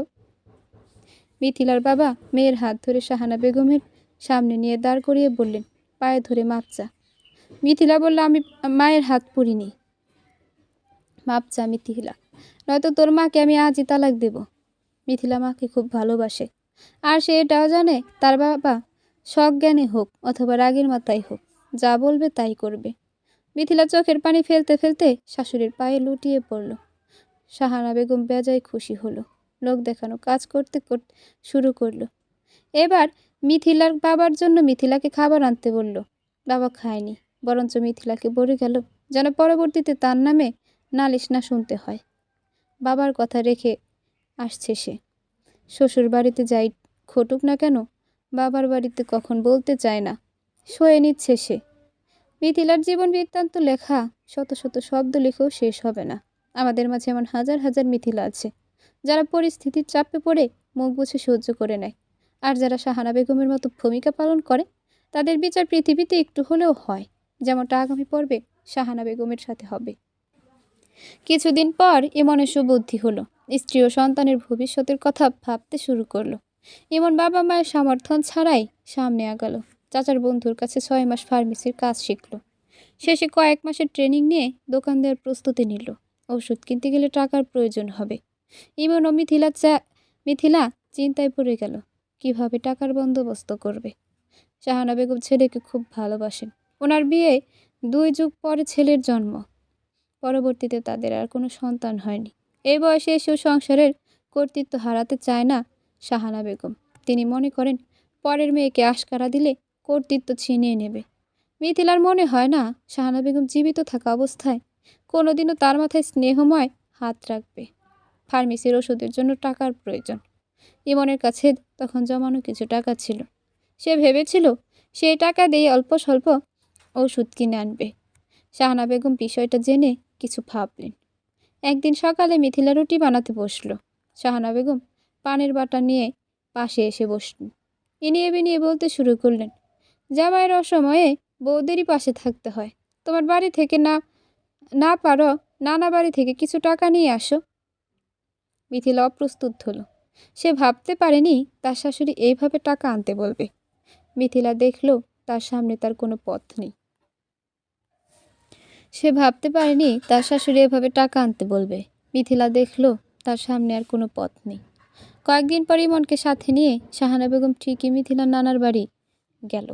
মিথিলার বাবা মেয়ের হাত ধরে শাহানা বেগমের সামনে নিয়ে দাঁড় করিয়ে বললেন, পায়ে ধরে মাপ চা। মিথিলা বলল, আমি মায়ের হাত পুড়িনি। মাপ চা মিথিলা, নয়তো তোর মাকে আমি আজই তালাক দেব। মিথিলা মাকে খুব ভালোবাসে, আর সে এটাও জানে তার বাবা সজ্ঞানে হোক অথবা রাগের মাথায় হোক, যা বলবে তাই করবে। মিথিলা চোখের পানি ফেলতে ফেলতে শাশুড়ির পায়ে লুটিয়ে পড়ল। শাহানা বেগম বেজায় খুশি হলো। লোক দেখানো কাজ করতে করতে শুরু করলো। এবার মিথিলার বাবার জন্য মিথিলাকে খাবার আনতে বলল। বাবা খায়নি, বরঞ্চ মিথিলাকে বলে গেল যেন পরবর্তীতে তার নামে নালিশ না শুনতে হয়। বাবার কথা রেখে আসছে সে। শ্বশুর বাড়িতে যাই ঘটুক না কেন, বাবার বাড়িতে কখন বলতে চায় না, সয়ে নিচ্ছে সে। মিথিলার জীবন বৃত্তান্ত লেখা শত শত শব্দ লিখেও শেষ হবে না। আমাদের মাঝে এমন হাজার হাজার মিথিলা আছে, যারা পরিস্থিতির চাপে পড়ে মুখ বুঝে সহ্য করে নেয়। আর যারা শাহানা বেগমের মতো ভূমিকা পালন করে, তাদের বিচার পৃথিবীতে একটু হলেও হয়, যেমনটা আগামী পর্বে শাহানা বেগমের সাথে হবে। কিছুদিন পর ইমনের সুবুদ্ধি হলো। স্ত্রী ও সন্তানের ভবিষ্যতের কথা ভাবতে শুরু করলো। ইমন বাবা মায়ের সমর্থন ছাড়াই সামনে আগালো। চাচার বন্ধুর কাছে 6 মাস ফার্মেসির কাজ শিখলো। শেষে কয়েক মাসের ট্রেনিং নিয়ে দোকান দেওয়ার প্রস্তুতি নিল। ওষুধ কিনতে গেলে টাকার প্রয়োজন হবে। ইমন ও মিথিলা চিন্তায় পড়ে গেল, কিভাবে টাকার বন্দোবস্ত করবে। শাহানা বেগম ছেলেকে খুব ভালোবাসেন। ওনার বিয়ে 2 যুগ পরে ছেলের জন্ম। পরবর্তীতে তাদের আর কোনো সন্তান হয়নি। এই বয়সে এসেও সংসারের কর্তৃত্ব হারাতে চায় না শাহানা বেগম। তিনি মনে করেন পরের মেয়েকে আশকারা দিলে কর্তৃত্ব ছিনিয়ে নেবে। মিথিলার মনে হয় না শাহানা বেগম জীবিত থাকা অবস্থায় কোনোদিনও তার মাথায় স্নেহময় হাত রাখবে। ফার্মেসির ওষুধের জন্য টাকার প্রয়োজন। ইমনের কাছে তখন জমানো কিছু টাকা ছিল। সে ভেবেছিল সেই টাকা দিয়ে অল্প স্বল্প ওষুধ কিনে আনবে। শাহানা বেগম বিষয়টা জেনে কিছু ভাবলেন। একদিন সকালে মিথিলা রুটি বানাতে বসলো। শাহানা বেগম পানের বাটা নিয়ে পাশে এসে বসলেন। ইনিয়ে বিনিয়ে বলতে শুরু করলেন, জামাইয়ের অসময়ে বউদেরই পাশে থাকতে হয়। তোমার বাড়ি থেকে না না পারো, নানা বাড়ি থেকে কিছু টাকা নিয়ে আসো। মিথিলা অপ্রস্তুত হলো। সে ভাবতে পারেনি তার শাশুড়ি এইভাবে টাকা আনতে বলবে। মিথিলা দেখল তার সামনে তার কোনো পথ নেই। সে ভাবতে পারেনি তার শাশুড়ি এভাবে টাকা আনতে বলবে। মিথিলা দেখল তার সামনে আর কোনো পথ নেই। কয়েকদিন পর ইমনকে সাথে নিয়ে শাহানা বেগম ঠিকই মিথিলার নানার বাড়ি গেল।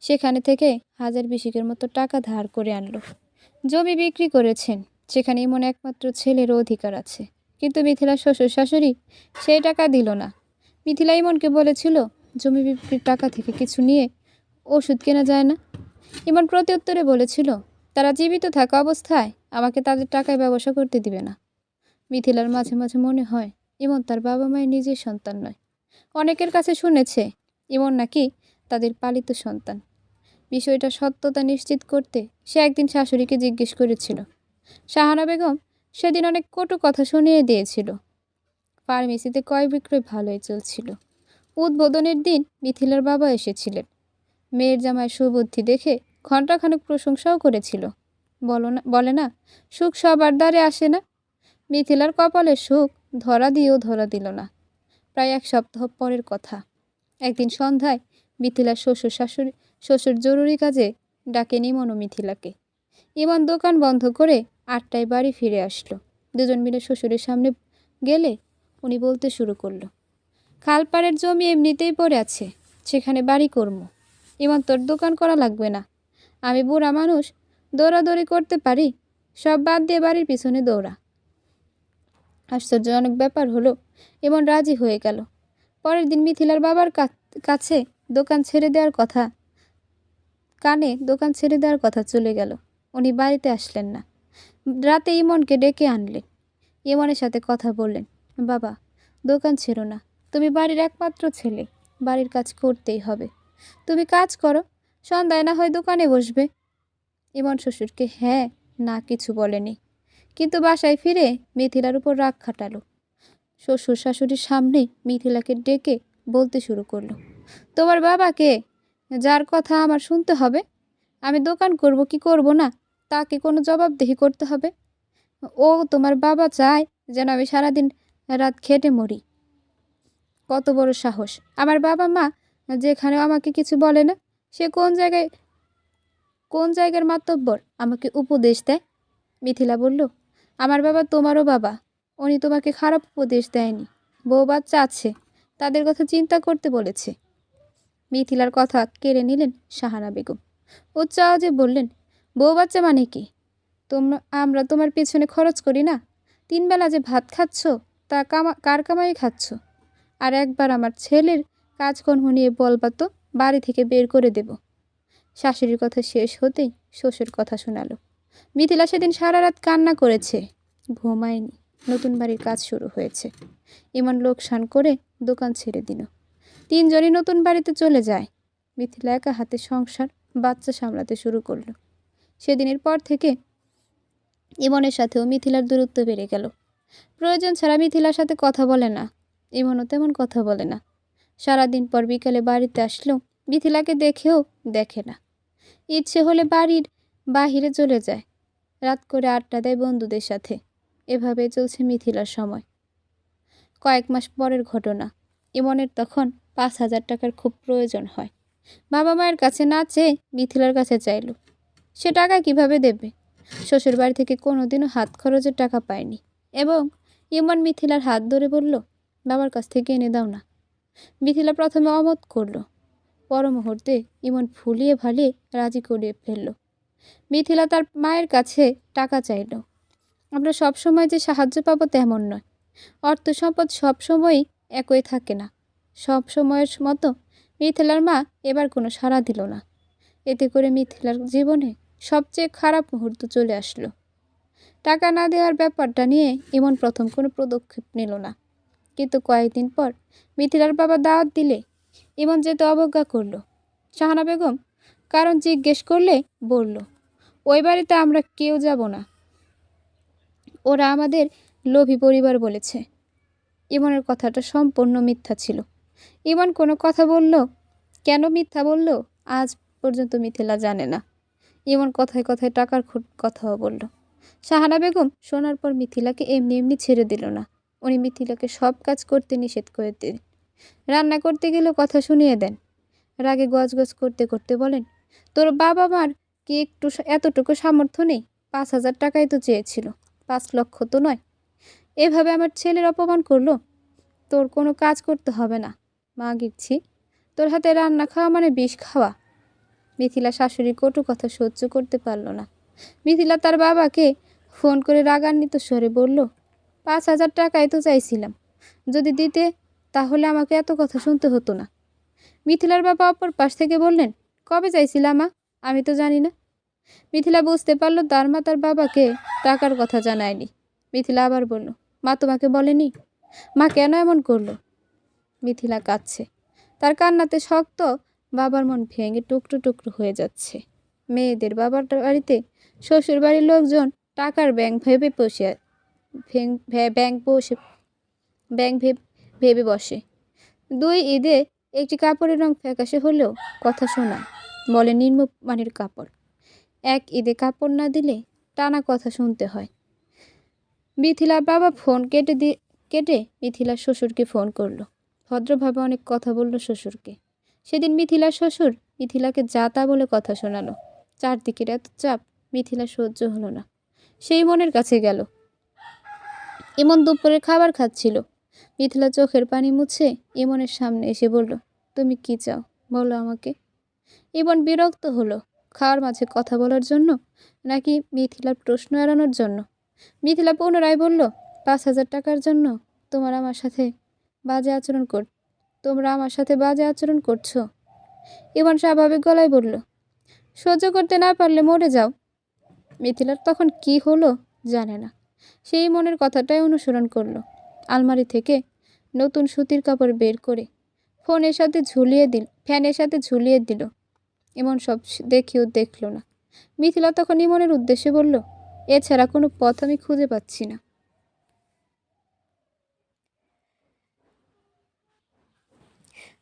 সেখানে থেকে 1020 মতো টাকা ধার করে আনলো। জমি বিক্রি করেছেন। সেখানে ইমন একমাত্র ছেলেরও অধিকার আছে। কিন্তু মিথিলার শ্বশুর শাশুড়ি সেই টাকা দিল না। মিথিলা ইমনকে বলেছিল জমি বিক্রির টাকা থেকে কিছু নিয়ে ওষুধ কেনা যায় না। ইমন প্রত্যুত্তরে বলেছিল তারা জীবিত থাকা অবস্থায় আমাকে তাদের টাকায় ব্যবসা করতে দিবে না। মিথিলার মাঝে মাঝে মনে হয় ইমন তার বাবা মায়ের নিজের সন্তান নয়। অনেকের কাছে শুনেছে ইমন নাকি তাদের পালিত সন্তান। বিষয়টা সত্যতা নিশ্চিত করতে সে একদিন শাশুড়িকে জিজ্ঞেস করেছিল। শাহানা বেগম সেদিন অনেক কটু কথা শুনিয়ে দিয়েছিল। ফার্মেসিতে ক্রয় বিক্রয় ভালোই চলছিল। উদ্বোধনের দিন মিথিলার বাবা এসেছিলেন। মেয়ের জামায় সুবুদ্ধি দেখে ঘণ্টাখানেক প্রশংসাও করেছিল। বলে না সুখ সবার দ্বারে আসে না। মিথিলার কপালে সুখ ধরা দিয়েও ধরা দিল না। প্রায় 1 সপ্তাহ পরের কথা। একদিন সন্ধ্যায় মিথিলার শ্বশুর জরুরি কাজে ডাকেন ইমন ও মিথিলাকে। ইমন দোকান বন্ধ করে 8টায় বাড়ি ফিরে আসলো। দুজন মিলে শ্বশুরের সামনে গেলে উনি বলতে শুরু করলো, খালপাড়ের জমি এমনিতেই পড়ে আছে, সেখানে বাড়ি করবো। ইমন তোর দোকান করা লাগবে না। আমি বুড়া মানুষ, দৌড়াদৌড়ি করতে পারি। সব বাদ দিয়ে বাড়ির পিছনে দৌড়া। আশ্চর্যজনক ব্যাপার হলো ইমন রাজি হয়ে গেল। পরের দিন মিথিলার বাবার কাছে দোকান ছেড়ে দেওয়ার কথা চলে গেল। উনি বাড়িতে আসলেন না। রাতে ইমনকে ডেকে আনলেন। ইমনের সাথে কথা বললেন, বাবা দোকান ছেড়ো না, তুমি বাড়ির একমাত্র ছেলে, বাড়ির কাজ করতেই হবে। তুমি কাজ করো, সন্ধ্যায় না হয় দোকানে বসবে। ইমন শ্বশুরকে হ্যাঁ না কিছু বলেনি, কিন্তু বাসায় ফিরে মিথিলার উপর রাগ খাটালো। শ্বশুর শাশুড়ির সামনে মিথিলাকে ডেকে বলতে শুরু করলো, তোমার বাবাকে, যার কথা আমার শুনতে হবে। আমি দোকান করব কি করব না তাকে কোনো জবাবদিহি করতে হবে। ও তোমার বাবা চায় যেন আমি সারাদিন রাত খেটে মরি। কত বড় সাহস! আমার বাবা মা যেখানে আমাকে কিছু বলে না, সে কোন জায়গার মাতব্বর আমাকে উপদেশ দেয়। মিথিলা বলল, আমার বাবা তোমারও বাবা, উনি তোমাকে খারাপ উপদেশ দেয়নি। বউ বাচ্চা আছে, তাদের কথা চিন্তা করতে বলেছে। মিথিলার কথা কেড়ে নিলেন শাহানা বেগম। উচ্চ আওয়াজে বললেন, বউ বাচ্চা মানে কি? আমরা তোমার পেছনে খরচ করি না? 3 বেলা যে ভাত খাচ্ছ তা কার কামাই খাচ্ছ? আর একবার আমার ছেলের কাজকর্ম নিয়ে বলবা তো বাড়ি থেকে বের করে দেব। শাশুড়ির কথা শেষ হতেই শ্বশুর কথা শোনালো। মিথিলা সেদিন সারা রাত কান্না করেছে, ঘুমায়নি। নতুন বাড়ির কাজ শুরু হয়েছে। ইমন লোকসান করে দোকান ছেড়ে দিল। 3 জনই নতুন বাড়িতে চলে যায়। মিথিলা একা হাতে সংসার বাচ্চা সামলাতে শুরু করলো। সেদিনের পর থেকে ইমনের সাথেও মিথিলার দূরত্ব বেড়ে গেল। প্রয়োজন ছাড়া মিথিলার সাথে কথা বলে না। ইমনও তেমন কথা বলে না। সারাদিন পর বিকালে বাড়িতে আসলেও মিথিলাকে দেখে না। ইচ্ছে হলে বাড়ির বাহিরে চলে যায়। রাত করে আড্ডা দেয় বন্ধুদের সাথে। এভাবে চলছে মিথিলার সময়। কয়েক মাস পরের ঘটনা। ইমনের তখন 5,000 টাকার খুব প্রয়োজন হয়। বাবা মায়ের কাছে না চেয়ে মিথিলার কাছে চাইল। সে টাকা কিভাবে দেবে? শ্বশুর বাড়ি থেকে কোনোদিনও হাত খরচের টাকা পায়নি। এবং ইমন মিথিলার হাত ধরে বলল, বাবার কাছ থেকে এনে দাও না। মিথিলা প্রথমে অমত করল। পর মুহূর্তে ইমন ফুলিয়ে ভালিয়ে রাজি করিয়ে ফেলল। মিথিলা তার মায়ের কাছে টাকা চাইল। আমরা সবসময় যে সাহায্য পাবো তেমন নয়। অর্থ সম্পদ সবসময়ই একই থাকে না। সব সময়ের মতো মিথিলার মা এবার কোনো সাড়া দিল না। এতে করে মিথিলার জীবনে সবচেয়ে খারাপ মুহূর্ত চলে আসলো। টাকা না দেওয়ার ব্যাপারটা নিয়ে ইমন প্রথম কোনো পদক্ষেপ নিল না, কিন্তু কয়েকদিন পর মিথিলার বাবা দাওয়াত দিলে ইমন যেতে অবজ্ঞা করলো। শাহানা বেগম কারণ জিজ্ঞেস করলে বলল, ওই বাড়িতে আমরা কেউ যাব না, ওরা আমাদের লোভী পরিবার বলেছে। ইমনের কথাটা সম্পূর্ণ মিথ্যা ছিল। ইমন কোনো কথা বলল, কেন মিথ্যা বলল, আজ পর্যন্ত মিথিলা জানে না। ইমন কথায় কথায় টাকার কথাও বলল। শাহানা বেগম শোনার পর মিথিলাকে এমনি এমনি ছেড়ে দিল না। উনি মিথিলাকে সব কাজ করতে নিষেধ করে দিন। রান্না করতে গেলেও কথা শুনিয়ে দেন। রাগে গজগজ করতে করতে বলেন, তোর বাবা মার কি একটু এতটুকু সামর্থ্য নেই? 5,000 টাকাই তো চেয়েছিল, 5 লক্ষ তো নয়। এভাবে আমার ছেলের অপমান করলো। তোর কোনো কাজ করতে হবে না, মা গিচ্ছি। তোর হাতে রান্না খাওয়া মানে বিষ খাওয়া। মিথিলা শাশুড়ির কটু কথা সহ্য করতে পারল না। মিথিলা তার বাবাকে ফোন করে রাগান্বিত স্বরে বলল, 5,000 টাকাই তো চাইছিলাম, যদি দিতে তাহলে আমাকে এত কথা শুনতে হতো না। মিথিলার বাবা অপর পাশ থেকে বললেন, কবে চাইছিলাম মা? আমি তো জানি না। মিথিলা বুঝতে পারল তার মা তার বাবাকে টাকার কথা জানায়নি। মিথিলা আবার বলল, মা তোমাকে বলেনি? মা কেন এমন করলো? মিথিলা কাঁদছে। তার কান্নাতে শক্ত বাবার মন ভেঙে টুকরো টুকরো হয়ে যাচ্ছে। মেয়েদের বাবার বাড়িতে শ্বশুর বাড়ির লোকজন টাকার ব্যাংক ভেবে বসে ভেবে বসে। 2 ঈদে একটি কাপড়ের রং ফ্যাকাশে হলেও কথা শোনায়, বলে নিম্নমানের কাপড়। 1 ঈদে কাপড় না দিলে টানা কথা শুনতে হয়। মিথিলার বাবা ফোন কেটে মিথিলার শ্বশুরকে ফোন করলো। ভদ্রভাবে অনেক কথা বলল শ্বশুরকে। সেদিন মিথিলার শ্বশুর মিথিলাকে যা তা বলে কথা শোনালো। চারদিকের এত চাপ মিথিলা সহ্য হলো না, সেই মনের কাছে গেল। ইমন দুপুরের খাবার খাচ্ছিল। মিথিলা চোখের পানি মুছে ইমনের সামনে এসে বলল, তুমি কি চাও বলো আমাকে। ইমন বিরক্ত হলো, খাওয়ার মাঝে কথা বলার জন্য নাকি মিথিলার প্রশ্ন এড়ানোর জন্য। মিথিলা পুনরায় বলল, 5,000 টাকার জন্য তোমরা আমার সাথে বাজে আচরণ করছো। ইমন স্বাভাবিক গলায় বলল, সহ্য করতে না পারলে মরে যাও। মিথিলার তখন কি হলো জানে না। সেই মনের কথাটাই অনুসরণ করলো। আলমারি থেকে নতুন সুতির কাপড় বের করে ফ্যানের সাথে ঝুলিয়ে দিল। ইমন সব দেখেও দেখল না। মিথিলা তখন ইমনের উদ্দেশ্যে বলল, এছাড়া কোনো পথ আমি খুঁজে পাচ্ছি না।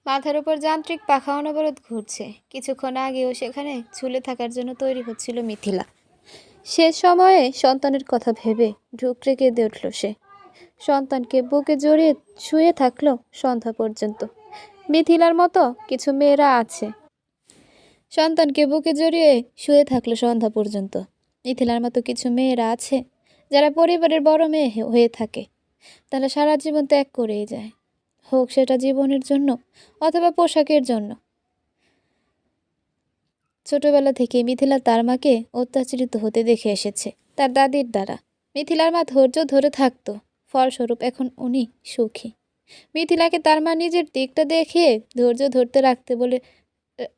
মাথার উপর যান্ত্রিক পাখা অনবরত ঘুরছে। কিছুক্ষণ আগেও সেখানে ঝুলে থাকার জন্য তৈরি হচ্ছিল মিথিলা। সে সময়ে সন্তানের কথা ভেবে ঢুকরে কেঁদে উঠল সে। সন্তানকে বুকে জড়িয়ে শুয়ে থাকলো সন্ধ্যা পর্যন্ত। মিথিলার মতো কিছু মেয়েরা আছে, সন্তানকে বুকে জড়িয়ে শুয়ে থাকলো সন্ধ্যা পর্যন্ত। মিথিলার মতো কিছু মেয়েরা আছে যারা পরিবারের বড় মেয়ে হয়ে থাকে। তারা সারা জীবন ত্যাগ করেই যায়, হোক সেটা জীবনের জন্য অথবা পোশাকের জন্য। ছোটবেলা থেকে মিথিলা তার মাকে অত্যাচারিত হতে দেখে এসেছে তার দাদির দ্বারা। মিথিলার মা ধৈর্য ধরে থাকতো, ফলস্বরূপ এখন উনি সুখী। মিথিলাকে তার মা নিজের দিকটা দেখিয়ে ধৈর্য ধরতে রাখতে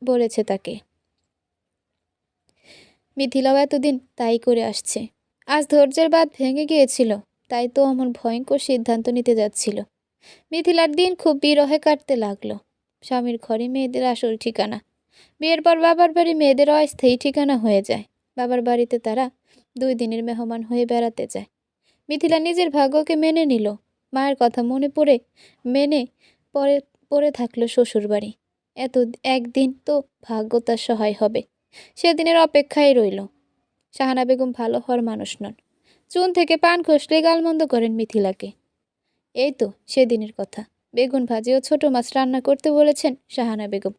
বলেছে তাকে। মিথিলাও এতদিন তাই করে আসছে। আজ ধৈর্যের বাঁধ ভেঙে গিয়েছিল, তাই তো অমন ভয়ঙ্কর সিদ্ধান্ত নিতে যাচ্ছিল। মিথিলার দিন খুব বিরহে কাটতে লাগলো। স্বামীর ঘরে মেয়েদের আসল ঠিকানা, বিয়ের পর বাবার বাড়ি মেয়েদের অস্থায়ী ঠিকানা হয়ে যায়। বাবার বাড়িতে তারা 2 দিনের মেহমান হয়ে বেড়াতে যায়। মিথিলা নিজের ভাগ্যকে মেনে নিল। মায়ের কথা মনে মেনে পড়ে থাকলো শ্বশুর বাড়ি। একদিন তো ভাগ্য তার সহায় হবে, সেদিনের অপেক্ষায় রইল। শাহানা বেগম ভালো হওয়ার মানুষ নন। চুন থেকে পান খসলে গালমন্দ করেন মিথিলাকে। এই তো সেদিনের কথা। বেগুন ভাজি ও ছোট মাছ রান্না করতে বলেছেন শাহানা বেগম।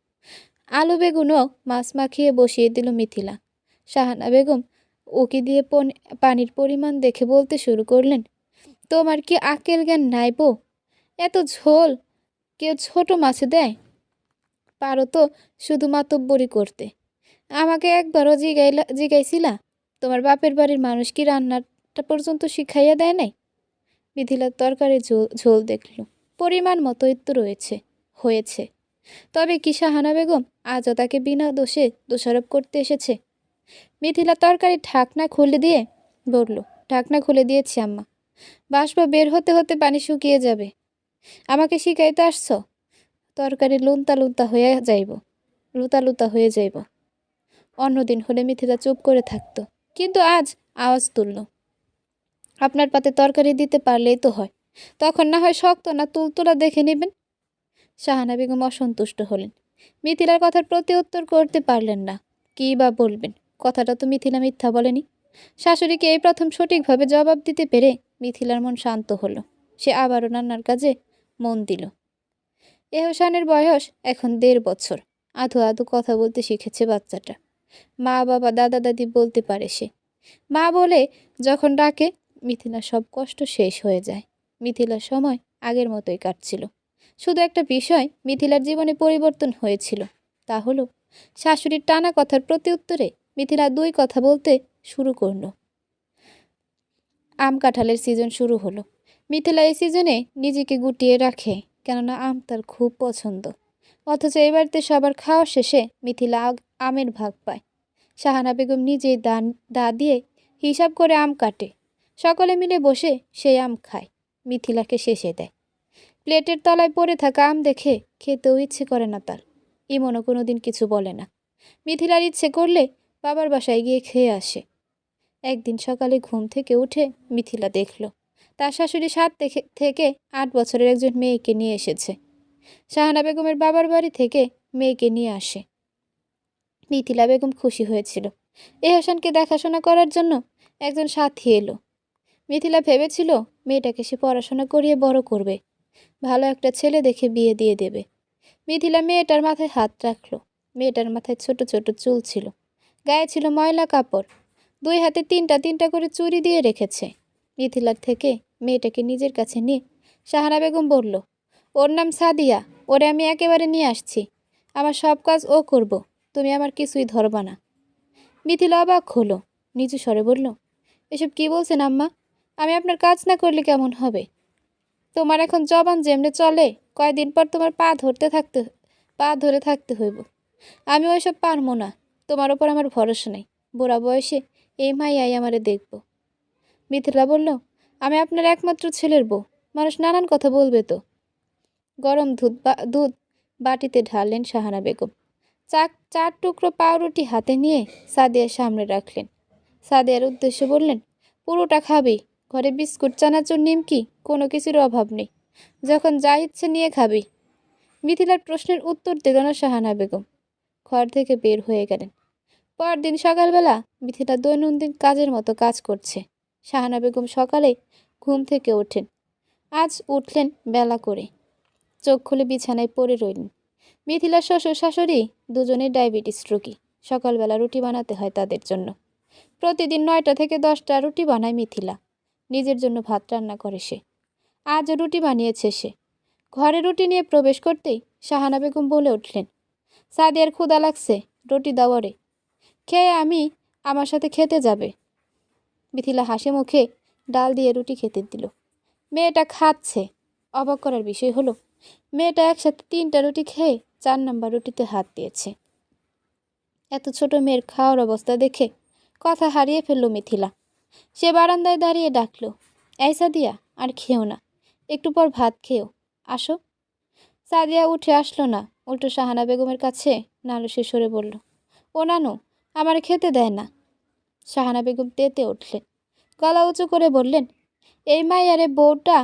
আলু বেগুনও মাছ মাখিয়ে বসিয়ে দিল মিথিলা। শাহানা বেগম উকি দিয়ে পানির পরিমাণ দেখে বলতে শুরু করলেন, তোমার কি আকেল জ্ঞান নাই বউ? এত ঝোল কেউ ছোট মাছে দেয়? পারো তো শুধু মাতব্বরি করতে। আমাকে একবারও জিগাইছিলা তোমার বাপের বাড়ির মানুষ কি রান্নাটা পর্যন্ত শিখাইয়া দেয় নাই? মিথিলার তরকারি ঝোল দেখল। পরিমাণ মতোই তো হয়েছে। তবে কি শাহানা বেগম আজও তাকে বিনা দোষে দোষারোপ করতে এসেছে? মিথিলা তরকারির ঢাকনা খুলে দিয়ে বলল, ঢাকনা খুলে দিয়েছি আম্মা। বাষ্প বের হতে হতে পানি শুকিয়ে যাবে। আমাকে শিখাইতে আসছ? তরকারি লুতা লুতা হয়ে যাইব। অন্যদিন হলে মিথিলা চুপ করে থাকতো, কিন্তু আজ আওয়াজ তুলল। আপনার পাতে তরকারি দিতে পারলেই তো হয়, তখন না হয় শক্ত না তুলতুলা দেখে নেবেন। শাহানা বেগম অসন্তুষ্ট হলেন। মিথিলার কথার প্রতি উত্তর করতে পারলেন না। কী বা বলবেন? কথাটা তো মিথিলা মিথ্যা বলেনি। শাশুড়িকে এই প্রথম সঠিকভাবে জবাব দিতে পেরে মিথিলার মন শান্ত হলো। সে আবারও রান্নার কাজে মন দিল। এহসানের বয়স এখন 1.5 বছর। আধো আধো কথা বলতে শিখেছে বাচ্চাটা। মা বাবা দাদা দাদি বলতে পারে সে। মা বলে যখন ডাকে মিথিলার সব কষ্ট শেষ হয়ে যায়। মিথিলার সময় আগের মতোই কাটছিল। শুধু একটা বিষয় মিথিলার জীবনে পরিবর্তন হয়েছিল, তা হলো শাশুড়ির টানা কথার প্রতি উত্তরে মিথিলা 2 কথা বলতে শুরু করল। আম কাঁঠালের সিজন শুরু হলো। মিথিলা এই সিজনে নিজেকে গুটিয়ে রাখে, কেননা আম তার খুব পছন্দ। অথচ এই বাড়িতে সবার খাওয়া শেষে মিথিলা আমের ভাগ পায়। শাহানা বেগম নিজেই দা দিয়ে হিসাব করে আম কাটে। সকলে মিলে বসে সেই আম খায়। মিথিলাকে শেষে দেয়। প্লেটের তলায় পড়ে থাকা আম দেখে খেতেও ইচ্ছে করে না তার। ইমনও কোনোদিন কিছু বলে না। মিথিলার ইচ্ছে করলে বাবার বাসায় গিয়ে খেয়ে আসে। একদিন সকালে ঘুম থেকে উঠে মিথিলা দেখল তার শাশুড়ি 7 থেকে 8 বছরের একজন মেয়েকে নিয়ে এসেছে। শাহানা বেগমের বাবার বাড়ি থেকে মেয়েকে নিয়ে আসে। মিথিলা বেগম খুশি হয়েছিল। এহসানকে দেখাশোনা করার জন্য একজন সাথী এলো। মিথিলা ভেবেছিল মেয়েটাকে সে পড়াশোনা করিয়ে বড় করবে, ভালো একটা ছেলে দেখে বিয়ে দিয়ে দেবে। মিথিলা মেয়েটার মাথায় হাত রাখল। মেয়েটার মাথায় ছোট ছোট চুল ছিল, গায়ে ছিল ময়লা কাপড়, 2 হাতে 3টা করে চুড়ি দিয়ে রেখেছে। মিথিলার থেকে মেয়েটাকে নিজের কাছে নিয়ে শাহানা বেগম বলল, ওর নাম সাদিয়া, ওরে আমি একেবারে নিয়ে আসছি। আমার সব কাজ ও করব, তুমি আমার কিছুই ধরবা না। মিথিলা অবাক হলো, নিচু স্বরে বলল, এসব কি বলছেন আম্মা? আমি আপনার কাজ না করলে কেমন হবে? তোমার এখন জবান যেমনে চলে, কয়দিন পর তোমার পা ধরে থাকতে হইব। আমি ওইসব পারবো না। তোমার ওপর আমার ভরসা নেই। বুড়া বয়সে এই মাইয়াই আমারে দেখব। মিথিলা বলল, আমি আপনার একমাত্র ছেলের বউ, মানুষ নানান কথা বলবে তো। গরম দুধ বাটিতে ঢাললেন শাহানা বেগম। 4 টুকরো পাউরুটি হাতে নিয়ে সাদিয়ার সামনে রাখলেন। সাদিয়ার উদ্দেশ্যে বললেন, পুরোটা খাবি, ঘরে বিস্কুট চানাচুর নিমকি কোনো কিছুর অভাব নেই, যখন যা ইচ্ছে নিয়ে খাবি। মিথিলার প্রশ্নের উত্তর দিল না শাহানা বেগম। ঘর থেকে বের হয়ে গেলেন। পরদিন সকালবেলা মিথিলা দৈনন্দিন কাজের মতো কাজ করছে। শাহানা বেগম সকালে ঘুম থেকে ওঠেন। আজ উঠলেন বেলা করে। চোখ খুলে বিছানায় পড়ে রইলেন। মিথিলার শ্বশুর শাশুড়ি দুজনেই ডায়াবেটিস রোগী। সকালবেলা রুটি বানাতে হয় তাদের জন্য। প্রতিদিন 9টা থেকে 10টা রুটি বানায় মিথিলা। নিজের জন্য ভাত রান্না করে সে। আজও রুটি বানিয়েছে সে। ঘরে রুটি নিয়ে প্রবেশ করতেই শাহানা বেগম বলে উঠলেন, সাদিয়ার ক্ষুধা লাগছে, রুটি দাওয়ারে। খেয়ে আমার সাথে খেতে যাবে। মিথিলা হাসি মুখে ডাল দিয়ে রুটি খেতে দিল। মেয়েটা খাচ্ছে। অবাক করার বিষয় হলো, মেয়েটা একসাথে 3টা রুটি খেয়ে 4 নম্বর রুটিতে হাত দিয়েছে। এত ছোট মেয়ের খাওয়ার অবস্থা দেখে কথা হারিয়ে ফেলল মিথিলা। সে বারান্দায় দাঁড়িয়ে ডাকল, এই সাদিয়া, আর খেও না, একটু পর ভাত খেও, আসো। সাদিয়া উঠে আসলো না, উল্টো শাহানা বেগমের কাছে নালিশের সুরে বলল, ও নানু, আমার খেতে দেয় না। শাহানা বেগম তেতে উঠলেন, গলা উঁচু করে বললেন, এই মাইয়ারে বউটা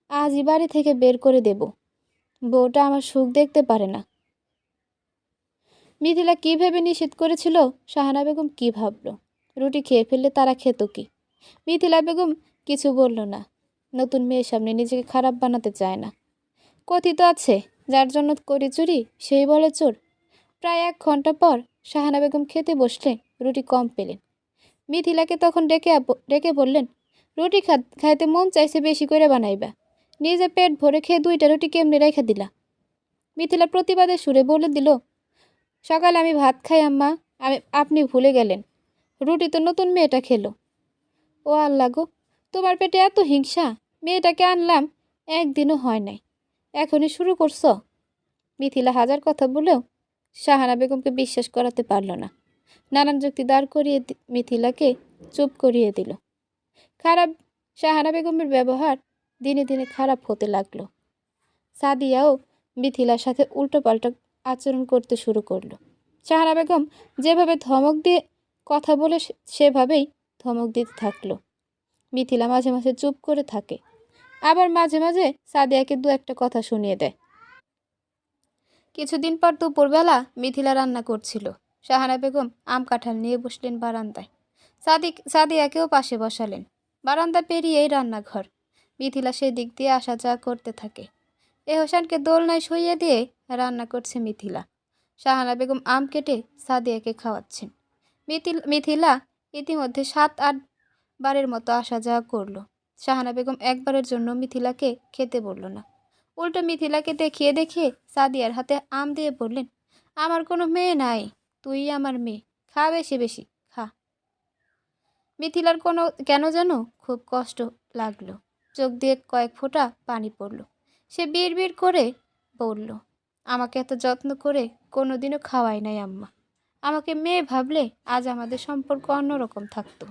আজই বাড়ি থেকে বের করে দেব। বউটা আমার সুখ দেখতে পারে না। মিথিলা কী ভেবে নিষেধ করেছিল, শাহানা বেগম কী ভাবল? রুটি খেয়ে ফেললে তারা খেত কি? মিথিলা বেগম কিছু বলল না। নতুন মেয়ের সামনে নিজেকে খারাপ বানাতে চায় না। কথিত আছে, যার জন্য করি চুরি সেই বলে চোর। প্রায় 1 ঘন্টা পর শাহানা বেগম খেতে বসলে রুটি কম পেলেন। মিথিলাকে তখন ডেকে বললেন, রুটি খাইতে মন চাইছে, বেশি করে বানাইবা। নিজে পেট ভরে খেয়ে 2টা রুটি কেমনে রেখে দিলা? মিথিলা প্রতিবাদের সুরে বলে দিল, সকালে আমি ভাত খাই আম্মা, আপনি ভুলে গেলেন। রুটি তো নতুন মেয়েটা খেলো। ও আল্লাহ গো, তোমার পেটে এত হিংসা! মেয়েটাকে আনলাম একদিনও হয় নাই, এখনই শুরু করছো? মিথিলা হাজার কথা বলেও শাহানা বেগমকে বিশ্বাস করাতে পারল না। নানান যুক্তি দাঁড় করিয়ে মিথিলাকে চুপ করিয়ে দিল। খারাপ শাহানা বেগমের ব্যবহার দিনে দিনে খারাপ হতে লাগলো। সাদিয়াও মিথিলার সাথে উল্টোপাল্টা আচরণ করতে শুরু করলো। শাহানা বেগম যেভাবে ধমক দিয়ে কথা বলে সেভাবেই ধমক দিতে থাকলো। মিথিলা মাঝে মাঝে চুপ করে থাকে, আবার মাঝে মাঝে সাদিয়াকে দু একটা কথা শুনিয়ে দেয়। কিছুদিন পর দুপুরবেলা মিথিলা রান্না করছিল। শাহানা বেগম আম কাঁঠাল নিয়ে বসলেন বারান্দায়। সাদিয়াকেও পাশে বসালেন। বারান্দা পেরিয়েই রান্নাঘর। মিথিলা সেই দিক দিয়ে আসা যাওয়া করতে থাকে। এহসানকে দোলনায় শুইয়ে দিয়ে রান্না করছে মিথিলা। শাহানা বেগম আম কেটে সাদিয়াকে খাওয়াচ্ছেন। মিথিলা ইতিমধ্যে 7-8 বারের মতো আসা যাওয়া করলো। শাহানা বেগম একবারের জন্য মিথিলাকে খেতে বলল না। উল্টো মিথিলাকে দেখিয়ে দেখিয়ে সাদিয়ার হাতে আম দিয়ে বললেন, আমার কোনো মেয়ে নাই, তুই আমার মেয়ে, খা বেশি বেশি খা। মিথিলার কেন যেন খুব কষ্ট লাগলো। চোখ দিয়ে কয়েক ফোঁটা পানি পড়ল। সে বিড়বিড় করে বলল, আমাকে এত যত্ন করে কোনোদিনও খাওয়াই নাই আম্মা। আমাকে মেয়ে ভাবলে আজ আমাদের সম্পর্ক অন্যরকম থাকতো।